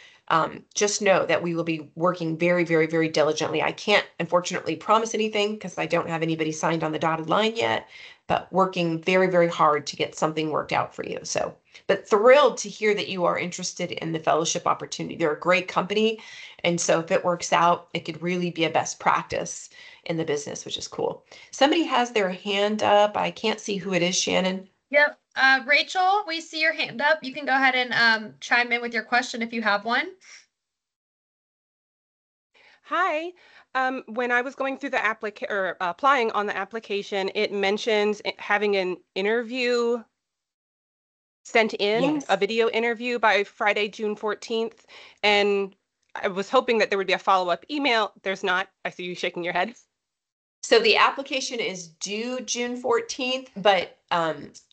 just know that we will be working very, very, very diligently. I can't unfortunately promise anything because I don't have anybody signed on the dotted line yet, but working very, very hard to get something worked out for you. So, but thrilled to hear that you are interested in the fellowship opportunity. They're a great company. And so if it works out, it could really be a best practice in the business, which is cool. Somebody has their hand up. I can't see who it is, Shannon. Yep. Rachel, we see your hand up. You can go ahead and chime in with your question if you have one. Hi. When I was going through the applying on the application, it mentions having an interview sent in, Yes. a video interview by Friday, June 14th. And I was hoping that there would be a follow-up email. There's not. I see you shaking your head. So the application is due June 14th, but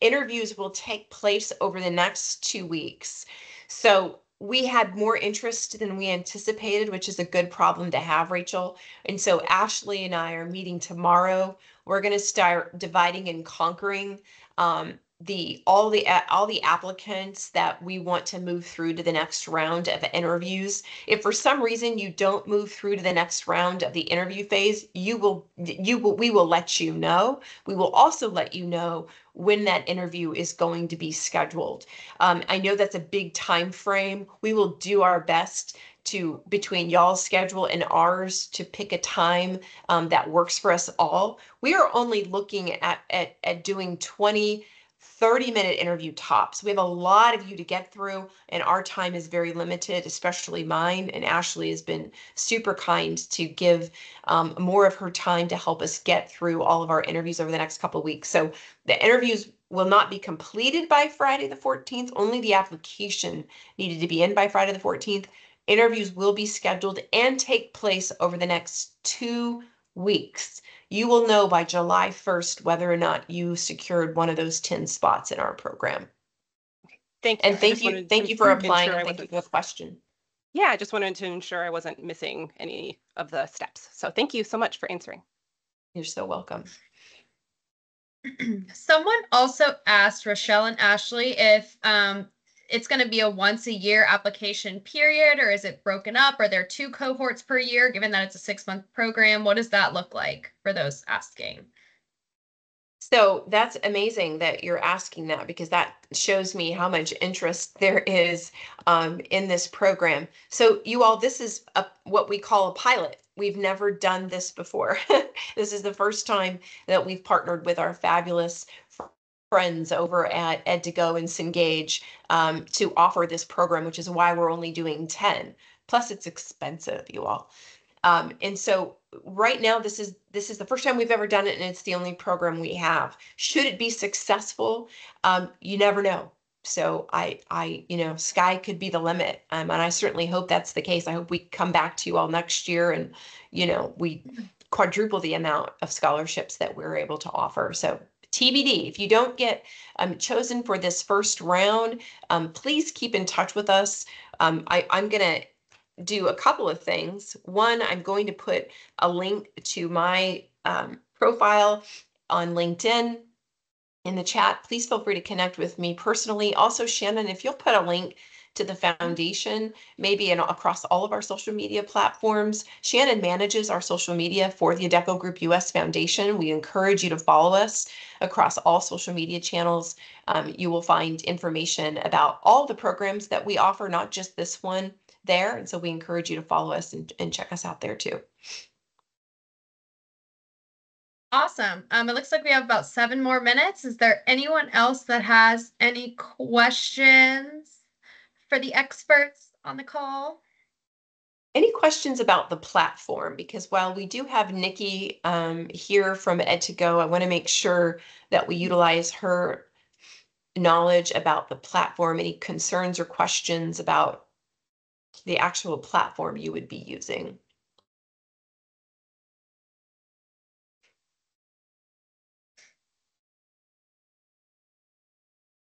interviews will take place over the next 2 weeks. So we had more interest than we anticipated, which is a good problem to have, Rachel. And so Ashley and I are meeting tomorrow. We're going to start dividing and conquering all the applicants that we want to move through to the next round of interviews. If for some reason you don't move through to the next round of the interview phase, we will let you know. We will also let you know when that interview is going to be scheduled. I know that's a big time frame. We will do our best to, between y'all's schedule and ours, to pick a time that works for us all. We are only looking at doing 30-minute interview tops. We have a lot of you to get through, and our time is very limited, especially mine. And Ashley has been super kind to give more of her time to help us get through all of our interviews over the next couple of weeks. So the interviews will not be completed by Friday the 14th. Only the application needed to be in by Friday the 14th. Interviews will be scheduled and take place over the next 2 weeks. You will know by July 1st whether or not you secured one of those 10 spots in our program. Thank you. And thank you for applying, and thank you for the question. Yeah, I just wanted to ensure I wasn't missing any of the steps. So thank you so much for answering. You're so welcome. Someone also asked Rochelle and Ashley if it's going to be a once a year application period, or is it broken up? Are there 2 cohorts per year, given that it's a 6-month program? What does that look like for those asking? So that's amazing that you're asking that, because that shows me how much interest there is in this program. So you all, this is what we call a pilot. We've never done this before. This is the first time that we've partnered with our fabulous friends over at Ed2Go and Cengage to offer this program, which is why we're only doing 10. Plus, it's expensive, you all. And so right now, this is the first time we've ever done it, and it's the only program we have. Should it be successful, you never know. So sky could be the limit. And I certainly hope that's the case. I hope we come back to you all next year and, we quadruple the amount of scholarships that we're able to offer. So TBD, if you don't get chosen for this first round, please keep in touch with us. I'm going to do a couple of things. One, I'm going to put a link to my profile on LinkedIn in the chat. Please feel free to connect with me personally. Also, Shannon, if you'll put a link to the foundation, maybe across all of our social media platforms. Shannon manages our social media for the Adecco Group US Foundation. We encourage you to follow us across all social media channels. You will find information about all the programs that we offer, not just this one there. And so we encourage you to follow us and check us out there too. Awesome. It looks like we have about 7 more minutes. Is there anyone else that has any questions for the experts on the call? Any questions about the platform? Because while we do have Nikki here from Ed2Go, I want to make sure that we utilize her knowledge about the platform. Any concerns or questions about the actual platform you would be using?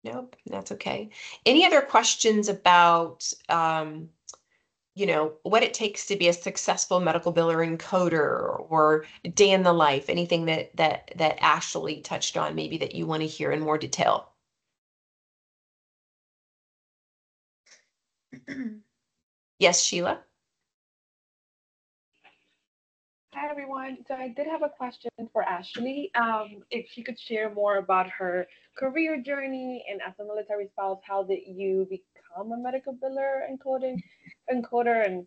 Nope, that's okay. Any other questions about what it takes to be a successful medical biller and coder, or day in the life, anything that Ashley touched on, maybe that you want to hear in more detail? Yes, Sheila? Hi, everyone. So I did have a question for Ashley. If she could share more about her career journey, and as a military spouse, how did you become a medical biller and encoder, and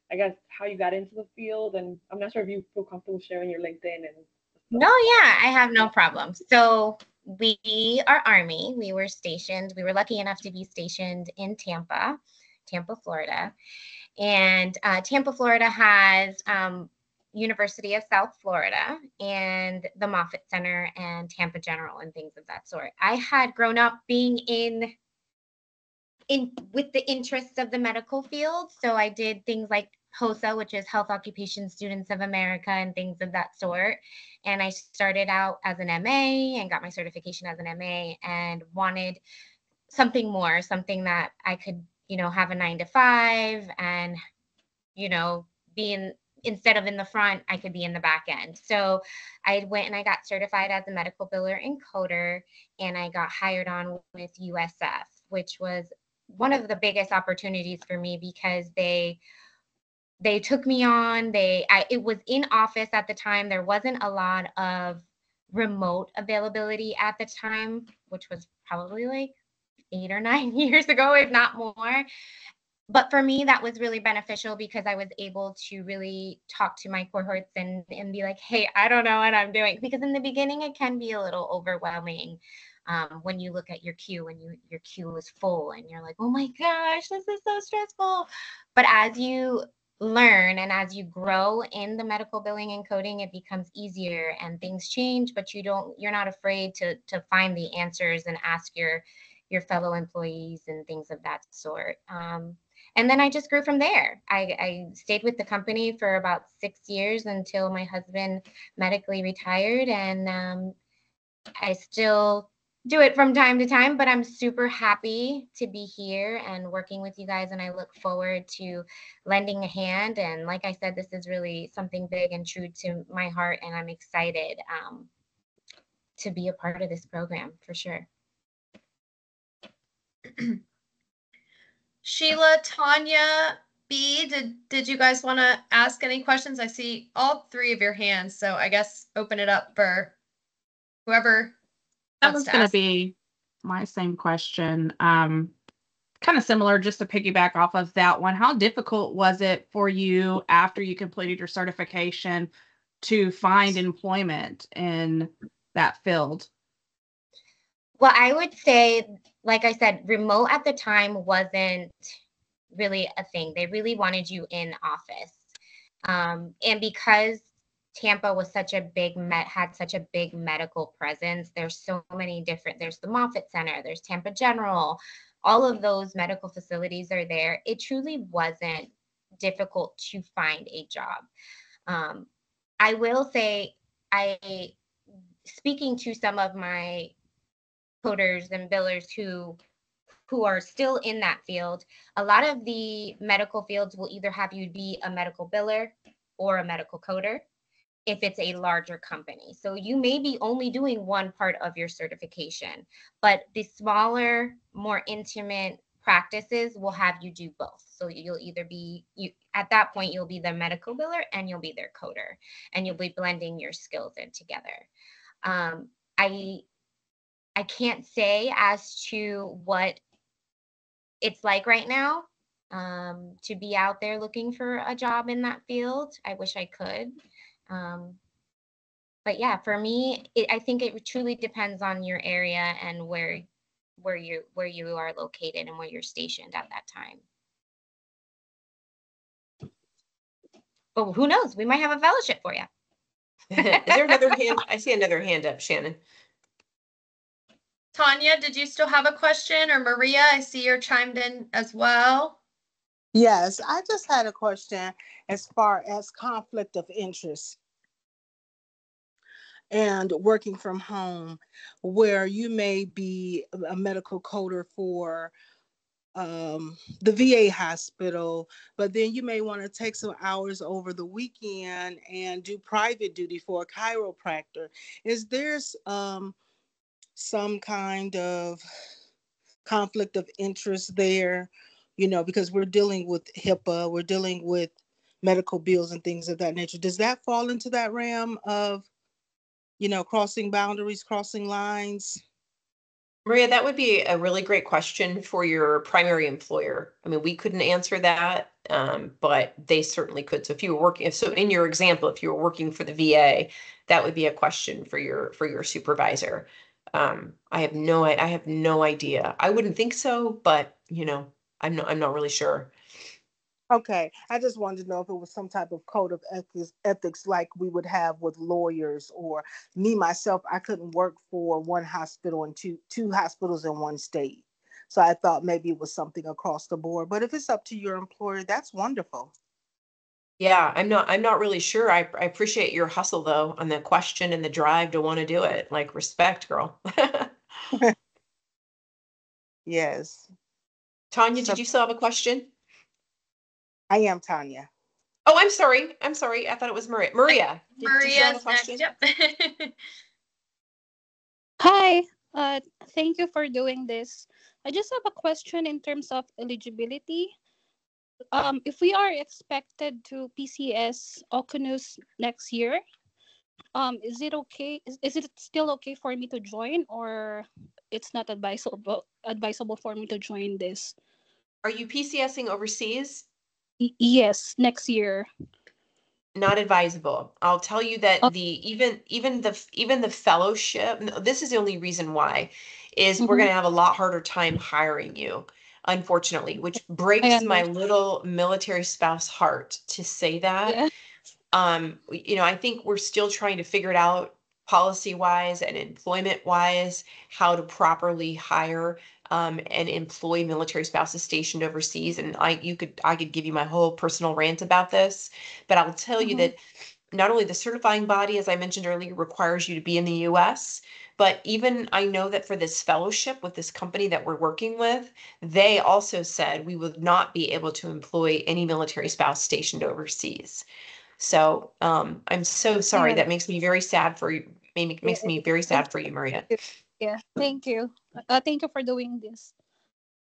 I guess how you got into the field. And I'm not sure if you feel comfortable sharing your LinkedIn and stuff. No, yeah, I have no problem. So we are Army. We were lucky enough to be stationed in Tampa Tampa, Florida. And Tampa, Florida has University of South Florida and the Moffitt Center and Tampa General and things of that sort. I had grown up being in with the interests of the medical field. So I did things like HOSA, which is Health Occupation Students of America, and things of that sort. And I started out as an MA and got my certification as an MA and wanted something more, something that I could, have a 9 to 5 and, be instead of in the front, I could be in the back end. So I went and I got certified as a medical biller and coder, and I got hired on with USF, which was one of the biggest opportunities for me because they took me on. It was in office at the time. There wasn't a lot of remote availability at the time, which was probably like 8 or 9 years ago, if not more. But for me, that was really beneficial because I was able to really talk to my cohorts and be like, hey, I don't know what I'm doing. Because in the beginning, it can be a little overwhelming when you look at your queue and your queue is full and you're like, oh my gosh, this is so stressful. But as you learn and as you grow in the medical billing and coding, it becomes easier and things change, but you're not afraid to find the answers and ask your fellow employees and things of that sort. And then I just grew from there. I stayed with the company for about 6 years until my husband medically retired. And I still do it from time to time, but I'm super happy to be here and working with you guys. And I look forward to lending a hand. And like I said, this is really something big and true to my heart. And I'm excited to be a part of this program for sure. Sheila, Tanya, B, did you guys want to ask any questions? I see all three of your hands, so I guess open it up for whoever That wants was to going to ask. be my same question. Kind of similar, just to piggyback off of that one. How difficult was it for you after you completed your certification to find employment in that field? Well, I would say, like I said, remote at the time wasn't really a thing. They really wanted you in office. And because Tampa was such a big had such a big medical presence, there's so many different, there's the Moffitt Center, there's Tampa General, all of those medical facilities are there. It truly wasn't difficult to find a job. I will say, speaking to some of my coders and billers who are still in that field, a lot of the medical fields will either have you be a medical biller or a medical coder if it's a larger company. So you may be only doing one part of your certification, but the smaller, more intimate practices will have you do both. So you'll either be, at that point, you'll be the medical biller and you'll be their coder, and you'll be blending your skills in together. I can't say as to what it's like right now to be out there looking for a job in that field. I wish I could. But yeah, for me, I think it truly depends on your area and where you are located and where you're stationed at that time. But who knows? We might have a fellowship for you. Is there another hand? I see another hand up, Shannon. Tanya, did you still have a question? Or Maria, I see you're chimed in as well. Yes, I just had a question as far as conflict of interest and working from home, where you may be a medical coder for the VA hospital, but then you may want to take some hours over the weekend and do private duty for a chiropractor. Is there some kind of conflict of interest there? Because we're dealing with HIPAA, we're dealing with medical bills and things of that nature. Does that fall into that realm of, crossing boundaries, crossing lines? Maria, that would be a really great question for your primary employer. I mean, we couldn't answer that, but they certainly could. So if you were working, so in your example, if you were working for the VA, that would be a question for your supervisor. I have no idea. I wouldn't think so, but I'm not really sure. Okay, I just wanted to know if it was some type of code of ethics like we would have with lawyers, or me myself. I couldn't work for one hospital and two hospitals in one state, so I thought maybe it was something across the board. But if it's up to your employer, that's wonderful. Yeah, I'm not really sure. I appreciate your hustle though on the question and the drive to want to do it. Like respect, girl. Yes. Tanya, So did you still have a question? I am Tanya. Oh, I'm sorry. I'm sorry. I thought it was Maria. Maria, do you still have a Maria's next. question? Yep. Hi, thank you for doing this. I just have a question in terms of eligibility. If we are expected to PCS Oculus next year, is it okay? Is it still okay for me to join, or it's not advisable for me to join this? Are you PCSing overseas? Yes, next year. Not advisable. I'll tell you Oh, that even the fellowship, no, this is the only reason why, is we're mm-hmm. going to have a lot harder time hiring you, unfortunately, which I breaks my understand. little military spouse heart to say that. Yeah. I think we're still trying to figure it out policy wise and employment wise, how to properly hire and employ military spouses stationed overseas. And I could give you my whole personal rant about this, but I'll tell you Mm-hmm. that not only the certifying body, as I mentioned earlier, requires you to be in the US, but even I know that for this fellowship with this company that we're working with, they also said we would not be able to employ any military spouse stationed overseas. So I'm so sorry. Yeah. That makes me very sad for you. Yeah. Makes me very Thank sad for you, Maria. you. Yeah. Thank you. Thank you for doing this.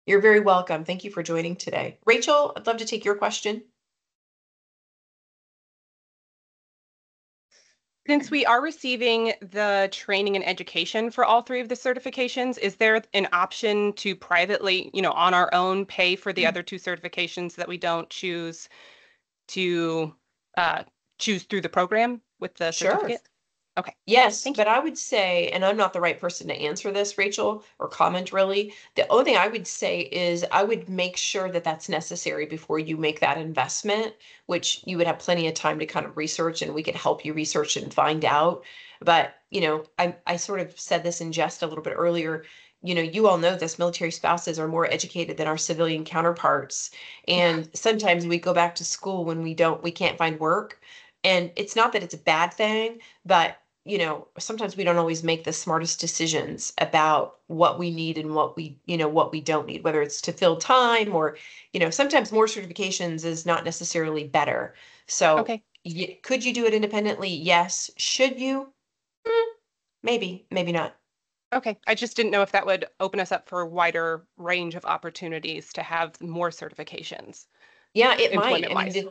You're very welcome. Thank you for joining today. Rachel, I'd love to take your question. Since we are receiving the training and education for all three of the certifications, is there an option to privately, on our own pay for the other two certifications that we don't to uh, choose through the program with the Sure. certificate? Okay, Yes, thank you. but I would say, and I'm not the right person to answer this, Rachel, or comment really. The only thing I would say is I would make sure that that's necessary before you make that investment, which you would have plenty of time to kind of research and we could help you research and find out. But, I sort of said this in jest a little bit earlier. You all know this, military spouses are more educated than our civilian counterparts. And sometimes we go back to school when we can't find work. And it's not that it's a bad thing, but sometimes we don't always make the smartest decisions about what we need and what we don't need, whether it's to fill time or, sometimes more certifications is not necessarily better. So Okay, could you do it independently? Yes. Should you? Hmm, maybe not. okay. I just didn't know if that would open us up for a wider range of opportunities to have more certifications, Yeah, it might. I mean, employment-wise.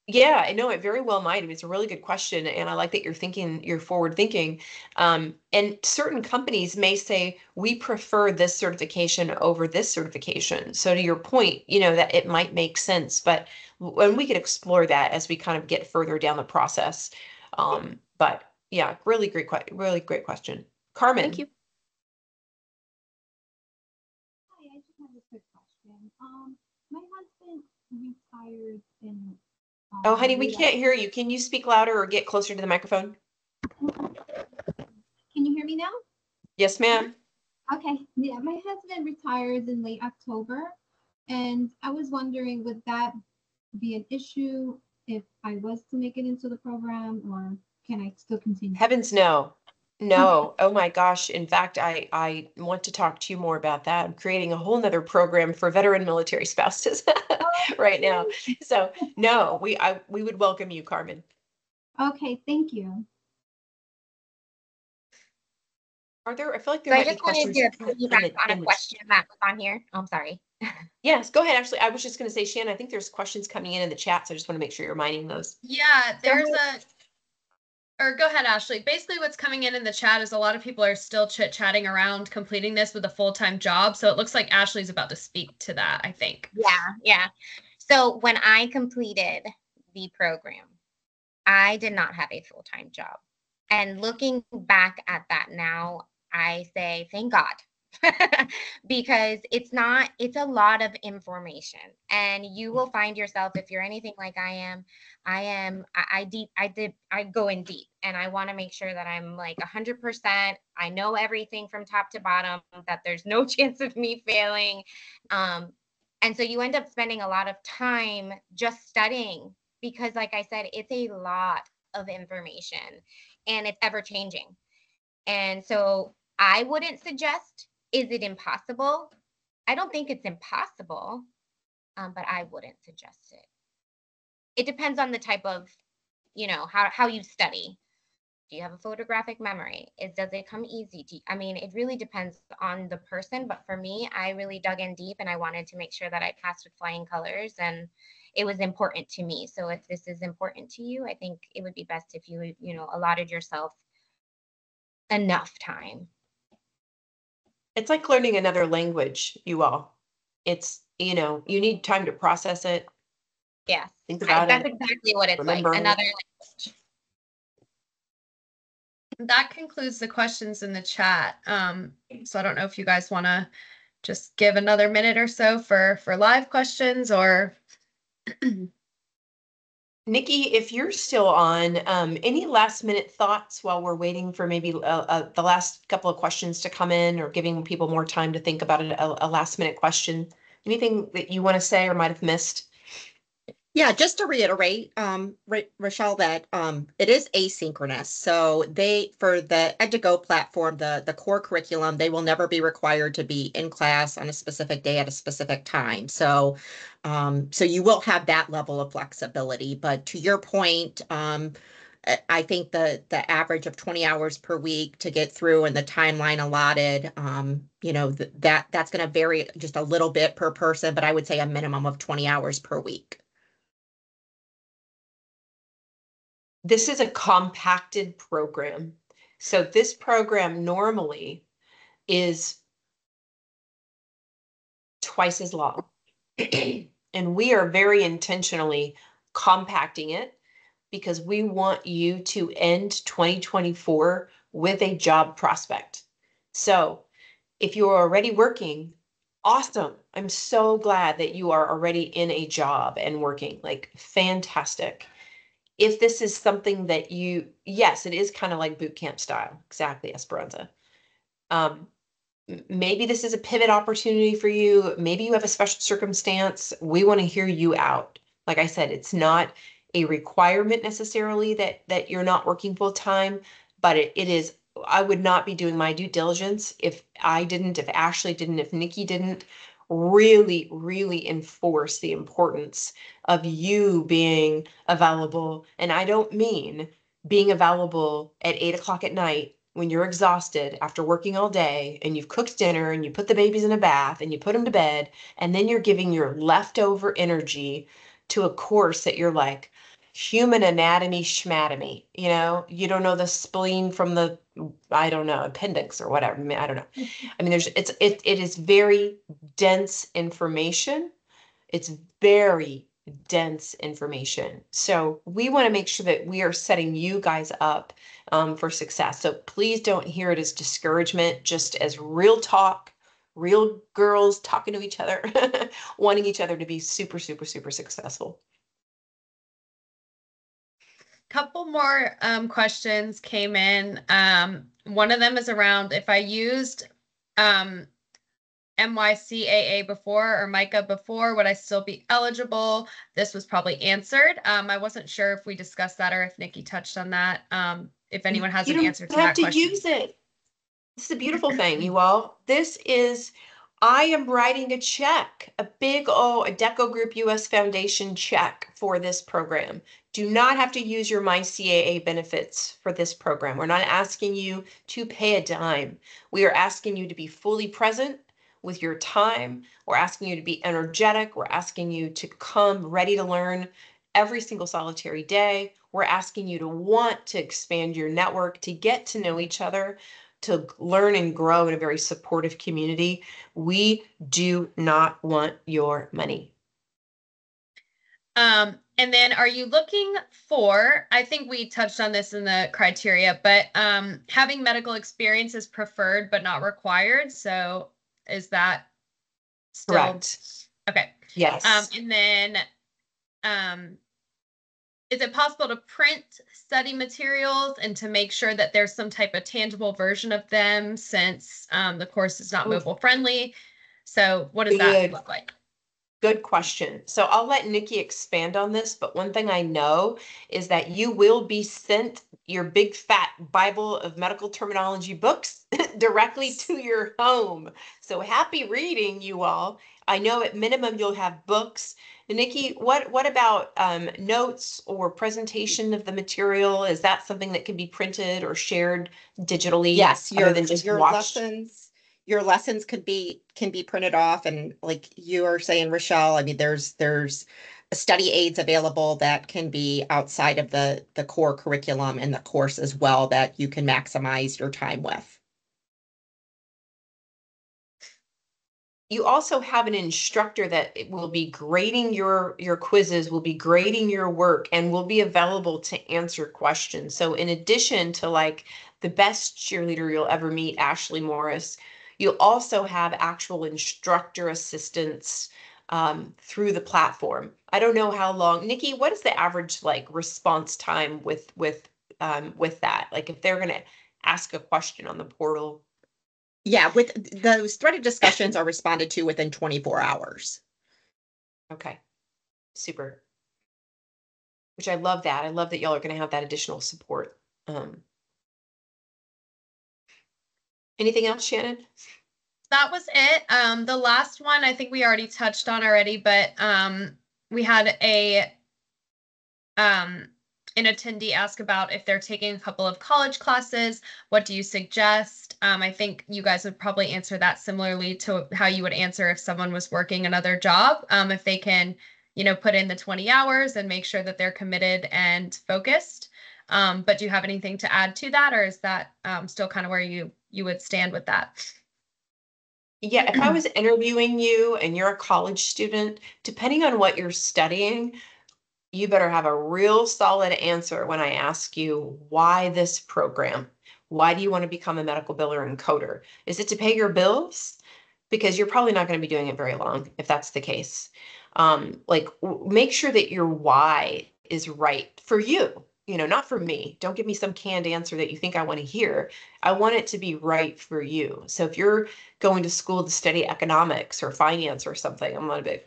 yeah, I know it very well might. I mean, it's a really good question, and I like that you're forward thinking. And certain companies may say, we prefer this certification over this certification. So to your point, that it might make sense, but when we could explore that as we kind of get further down the process. But yeah, really great question. Thank Carmen. you. Hi, I just have a quick question. My husband retired in Oh, honey, we late can't hear you. Can you speak louder or get closer to the microphone? Can you hear me now? Yes, ma'am. Okay. Yeah, my husband retires in late October, and I was wondering, would that be an issue if I was to make it into the program, or can I still continue? Heavens, no. Okay. No. Oh my gosh. In fact, I want to talk to you more about that. I'm creating a whole nother program for veteran military spouses right now. So no, we would welcome you, Carmen. Okay, thank you. I feel like there So I might be just wanted questions to in piggyback the on a question that was on here. Oh, I'm sorry. Yes, go ahead. Actually, I was just going to say, Shannon, I think there's questions coming in the chat, so I just want to make sure you're minding those. Yeah, So or go ahead, Ashley. Basically, what's coming in the chat is a lot of people are still chit-chatting around completing this with a full-time job. So it looks like Ashley's about to speak to that, I think. yeah. So when I completed the program, I did not have a full-time job. And looking back at that now, I say, thank God. because it's a lot of information, and you will find yourself, if you're anything like I go in deep, and I want to make sure that I'm like 100%. I know everything from top to bottom, that there's no chance of me failing. And so you end up spending a lot of time just studying, because like I said, it's a lot of information and it's ever changing. And so I wouldn't suggest, is it impossible? I don't think it's impossible, but I wouldn't suggest it. It depends on the type of, how you study. Do you have a photographic memory? Does it come easy to you? I mean, it really depends on the person. But for me, I really dug in deep, and I wanted to make sure that I passed with flying colors, and it was important to me. So if this is important to you, I think it would be best if you, allotted yourself enough time. It's like learning another language, you all. It's, you need time to process it, Yes, think about that's it, exactly what it's remember like. it. Another language. That concludes the questions in the chat. So I don't know if you guys want to just give another minute or so for live questions, or Nikki, if you're still on, any last minute thoughts while we're waiting for maybe the last couple of questions to come in, or giving people more time to think about a last minute question? Anything that you want to say or might have missed? Yeah, just to reiterate, Rochelle, that it is asynchronous. So for the Ed2Go platform, the core curriculum, they will never be required to be in class on a specific day at a specific time. So you will have that level of flexibility. But to your point, I think the average of 20 hours per week to get through, and the timeline allotted, that's going to vary just a little bit per person, but I would say a minimum of 20 hours per week. This is a compacted program. So this program normally is twice as long. And we are very intentionally compacting it because we want you to end 2024 with a job prospect. So if you're already working, awesome. I'm so glad that you are already in a job and working, like fantastic. If this is something that yes, it is kind of like boot camp style. Exactly, Esperanza. Maybe this is a pivot opportunity for you. Maybe you have a special circumstance. We want to hear you out. Like I said, it's not a requirement necessarily that you're not working full time, but it is. I would not be doing my due diligence if I didn't, if Ashley didn't, if Nikki didn't really, really enforce the importance of you being available. And I don't mean being available at 8 o'clock at night when you're exhausted after working all day, and you've cooked dinner and you put the babies in a bath and you put them to bed, and then you're giving your leftover energy to a course that you're like, human anatomy schmatamy, you don't know the spleen from the, I don't know, appendix or whatever. I don't know. I mean, it is very dense information. It's very dense information. So we want to make sure that we are setting you guys up for success. So please don't hear it as discouragement, just as real talk, real girls talking to each other, wanting each other to be super, super, super successful. Couple more questions came in. One of them is around if I used MYCAA before or MICA before, would I still be eligible? This was probably answered. I wasn't sure if we discussed that or if Nikki touched on that. If anyone has an answer to that question. You don't have to use it. This is a beautiful thing, you all. I am writing a check, a big Adecco Group US Foundation check for this program. Do not have to use your MyCAA benefits for this program. We're not asking you to pay a dime. We are asking you to be fully present with your time. We're asking you to be energetic. We're asking you to come ready to learn every single solitary day. We're asking you to want to expand your network, to get to know each other, to learn and grow in a very supportive community. We do not want your money. And then are you looking for, I think we touched on this in the criteria, but having medical experience is preferred but not required. So is that still Correct. okay? Yes. And then is it possible to print study materials and to make sure that there's some type of tangible version of them since the course is not Ooh, mobile friendly? So what does that good. look like? Good question. So I'll let Nikki expand on this, but one thing I know is that you will be sent your big fat Bible of medical terminology books directly to your home. So happy reading, you all. I know at minimum you'll have books. Nikki, what about notes or presentation of the material? Is that something that can be printed or shared digitally Yes, other than just watched? your lessons can be printed off, and like you are saying, Rochelle, I mean, there's study aids available that can be outside of the core curriculum and the course as well that you can maximize your time with. You also have an instructor that will be grading your quizzes, will be grading your work, and will be available to answer questions. So in addition to like the best cheerleader you'll ever meet, Ashley Morris, you'll also have actual instructor assistance through the platform. I don't know how long. Nikki, what is the average like response time with that? Like if they're gonna ask a question on the portal. Yeah, with those threaded discussions are responded to within 24 hours. Okay, super. Which I love that. I love that y'all are going to have that additional support. Anything else, Shannon? That was it. The last one I think we already touched on already, but we had um, an attendee ask about if they're taking a couple of college classes, what do you suggest? I think you guys would probably answer that similarly to how you would answer if someone was working another job. If they can, put in the 20 hours and make sure that they're committed and focused. But do you have anything to add to that, or is that still kind of where you would stand with that? Yeah, if I was interviewing you and you're a college student, depending on what you're studying, you better have a real solid answer when I ask you why this program? Why do you want to become a medical biller and coder? Is it to pay your bills? Because you're probably not going to be doing it very long if that's the case. Make sure that your why is right for you, not for me. Don't give me some canned answer that you think I want to hear. I want it to be right for you. So if you're going to school to study economics or finance or something, I'm going to be,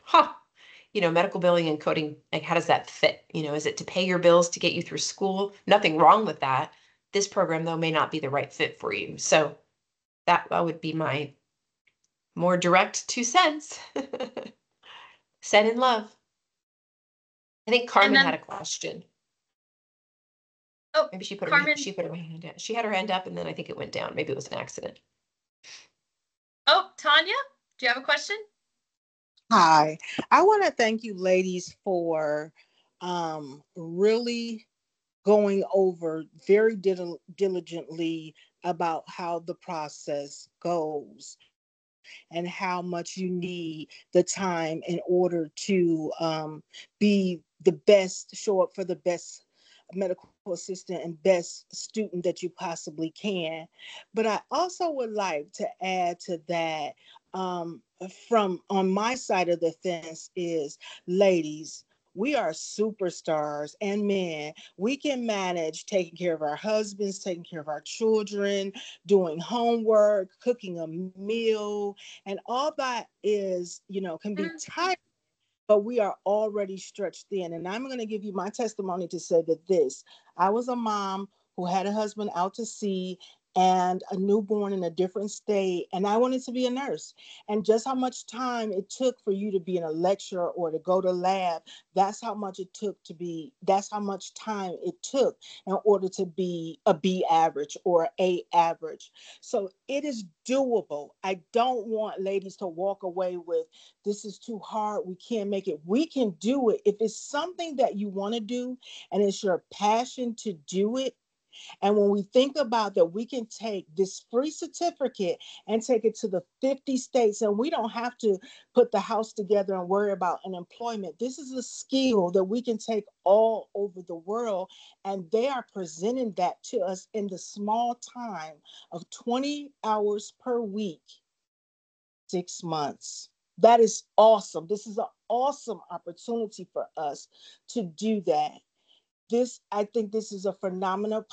medical billing and coding, like how does that fit? Is it to pay your bills to get you through school? Nothing wrong with that. This program, though, may not be the right fit for you. So that would be my more direct 2 cents. Said in love. I think And Carmen had then, a question. oh, Maybe she put Carmen. her hand down. She had her hand up and then I think it went down. Maybe it was an accident. Oh, Tanya, do you have a question? Hi, I want to thank you ladies for really going over very diligently about how the process goes and how much you need the time in order to be the best, show up for the best medical assistant and best student that you possibly can. But I also would like to add to that, from on my side of the fence is, ladies, we are superstars, and men, we can manage taking care of our husbands, taking care of our children, doing homework, cooking a meal, and all that is, can be tiring, but we are already stretched thin. And I'm going to give you my testimony to say that I was a mom who had a husband out to sea and a newborn in a different state, and I wanted to be a nurse. And just how much time it took for you to be in a lecture or to go to lab, that's how much time it took in order to be a B average or A average. So it is doable. I don't want ladies to walk away with, this is too hard, we can't make it. We can do it. If it's something that you want to do and it's your passion to do it, And when we think about that, we can take this free certificate and take it to the 50 states, and we don't have to put the house together and worry about unemployment. This is a skill that we can take all over the world, and they are presenting that to us in the small time of 20 hours per week, 6 months. That is awesome. This is an awesome opportunity for us to do that. I think this is a phenomenal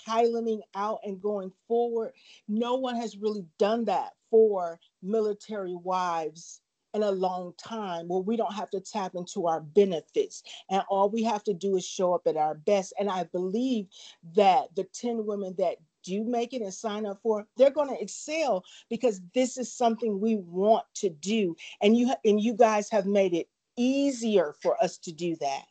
piloting out and going forward. No one has really done that for military wives in a long time, where we don't have to tap into our benefits and all we have to do is show up at our best. And I believe that the 10 women that do make it and sign up for, they're going to excel, because this is something we want to do. And you guys have made it easier for us to do that.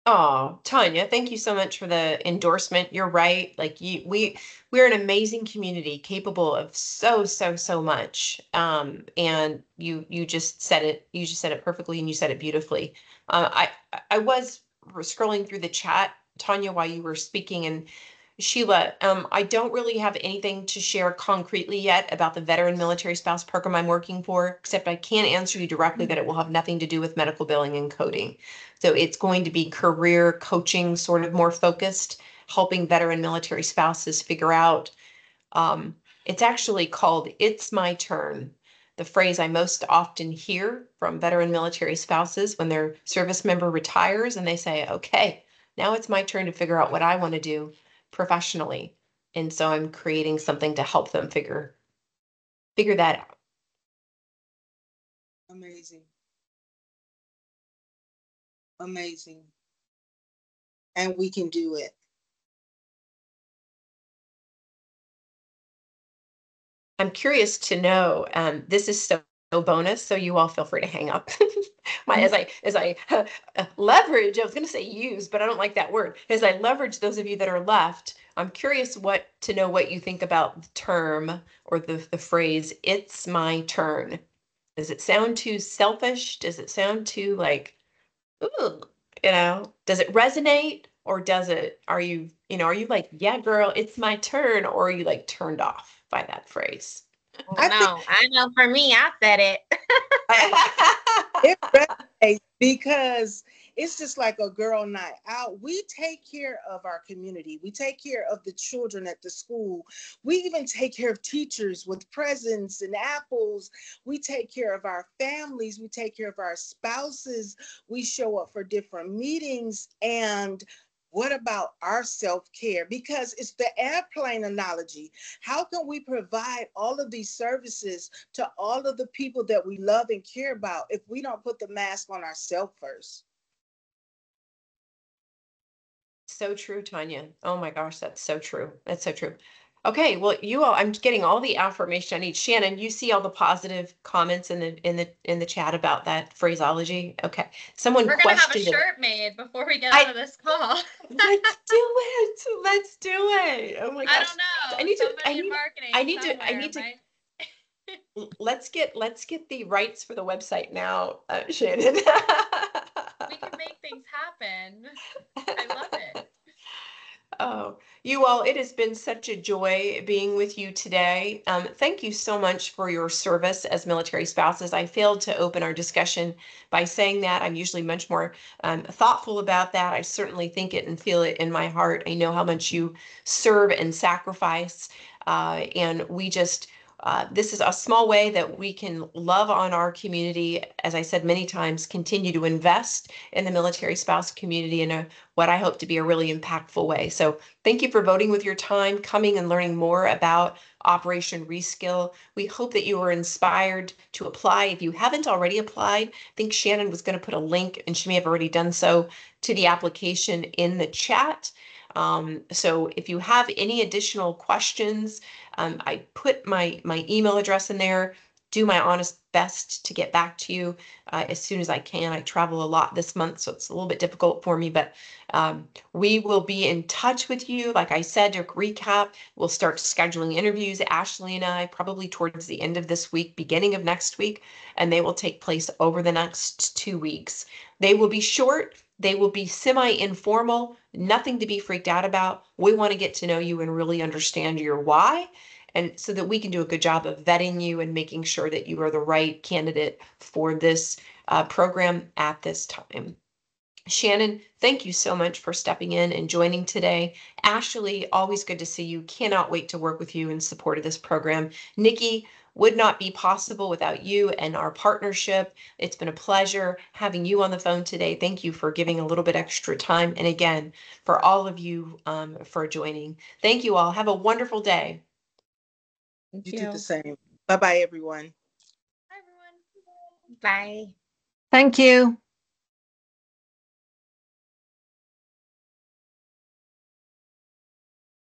Oh, Tanya, thank you so much for the endorsement. You're right. Like we're an amazing community capable of so much. And you just said it. You just said it perfectly, and you said it beautifully. I was scrolling through the chat, Tanya, while you were speaking, and Sheila, I don't really have anything to share concretely yet about the veteran military spouse program I'm working for, except I can answer you directly that it will have nothing to do with medical billing and coding. So it's going to be career coaching, sort of more focused, helping veteran military spouses figure out. It's actually called "It's My Turn." The phrase I most often hear from veteran military spouses when their service member retires and they say, okay, now it's my turn to figure out what I want to do professionally. And so I'm creating something to help them figure that out. Amazing. Amazing. And we can do it. I'm curious to know, this is so bonus, so you all feel free to hang up. As I leverage, I was going to say use, but I don't like that word. As I leverage those of you that are left, I'm curious to know what you think about the term or the phrase, "It's my turn." Does it sound too selfish? Does it sound too like, ooh, does it resonate, or are you like, yeah, girl, it's my turn, or are you like turned off by that phrase? I know for me, I said it. It resonates because it's just like a girl night out. We take care of our community. We take care of the children at the school. We even take care of teachers with presents and apples. We take care of our families. We take care of our spouses. We show up for different meetings. And what about our self-care? Because it's the airplane analogy. How can we provide all of these services to all of the people that we love and care about if we don't put the mask on ourselves first? So true, Tanya. Oh my gosh, that's so true. That's so true. Okay, well, you all, I'm getting all the affirmation I need. Shannon, you see all the positive comments in the chat about that phraseology? Okay. Someone We're gonna have a questioned it. shirt made before we get out of this call. Let's do it. Let's do it. Oh my gosh. I don't know. I need Somebody in marketing I need to let's get the rights for the website now, Shannon. We can make things happen. I love it. Oh, you all, it has been such a joy being with you today. Thank you so much for your service as military spouses. I failed to open our discussion by saying that. I'm usually much more thoughtful about that. I certainly think it and feel it in my heart. I know how much you serve and sacrifice. And this is a small way that we can love on our community. As I said many times, continue to invest in the military spouse community in what I hope to be a really impactful way. So thank you for voting with your time, coming and learning more about Operation Reskill. We hope that you were inspired to apply. If you haven't already applied, I think Shannon was going to put a link, and she may have already done so, to the application in the chat. So if you have any additional questions, I put my email address in there. Do my honest best to get back to you as soon as I can. I travel a lot this month, so it's a little bit difficult for me, but we will be in touch with you. Like I said, to recap, we'll start scheduling interviews, Ashley and I, probably towards the end of this week, beginning of next week, and they will take place over the next 2 weeks. They will be short. They will be semi-informal, nothing to be freaked out about. We want to get to know you and really understand your why, and so that we can do a good job of vetting you and making sure that you are the right candidate for this program at this time. Shannon, thank you so much for stepping in and joining today. Ashley, always good to see you. Cannot wait to work with you in support of this program. Nikki, would not be possible without you and our partnership. It's been a pleasure having you on the phone today. Thank you for giving a little bit extra time. And again, for all of you for joining. Thank you all. Have a wonderful day. Thank You do the you. same. Bye bye, everyone. Hi, everyone. Bye. Thank you.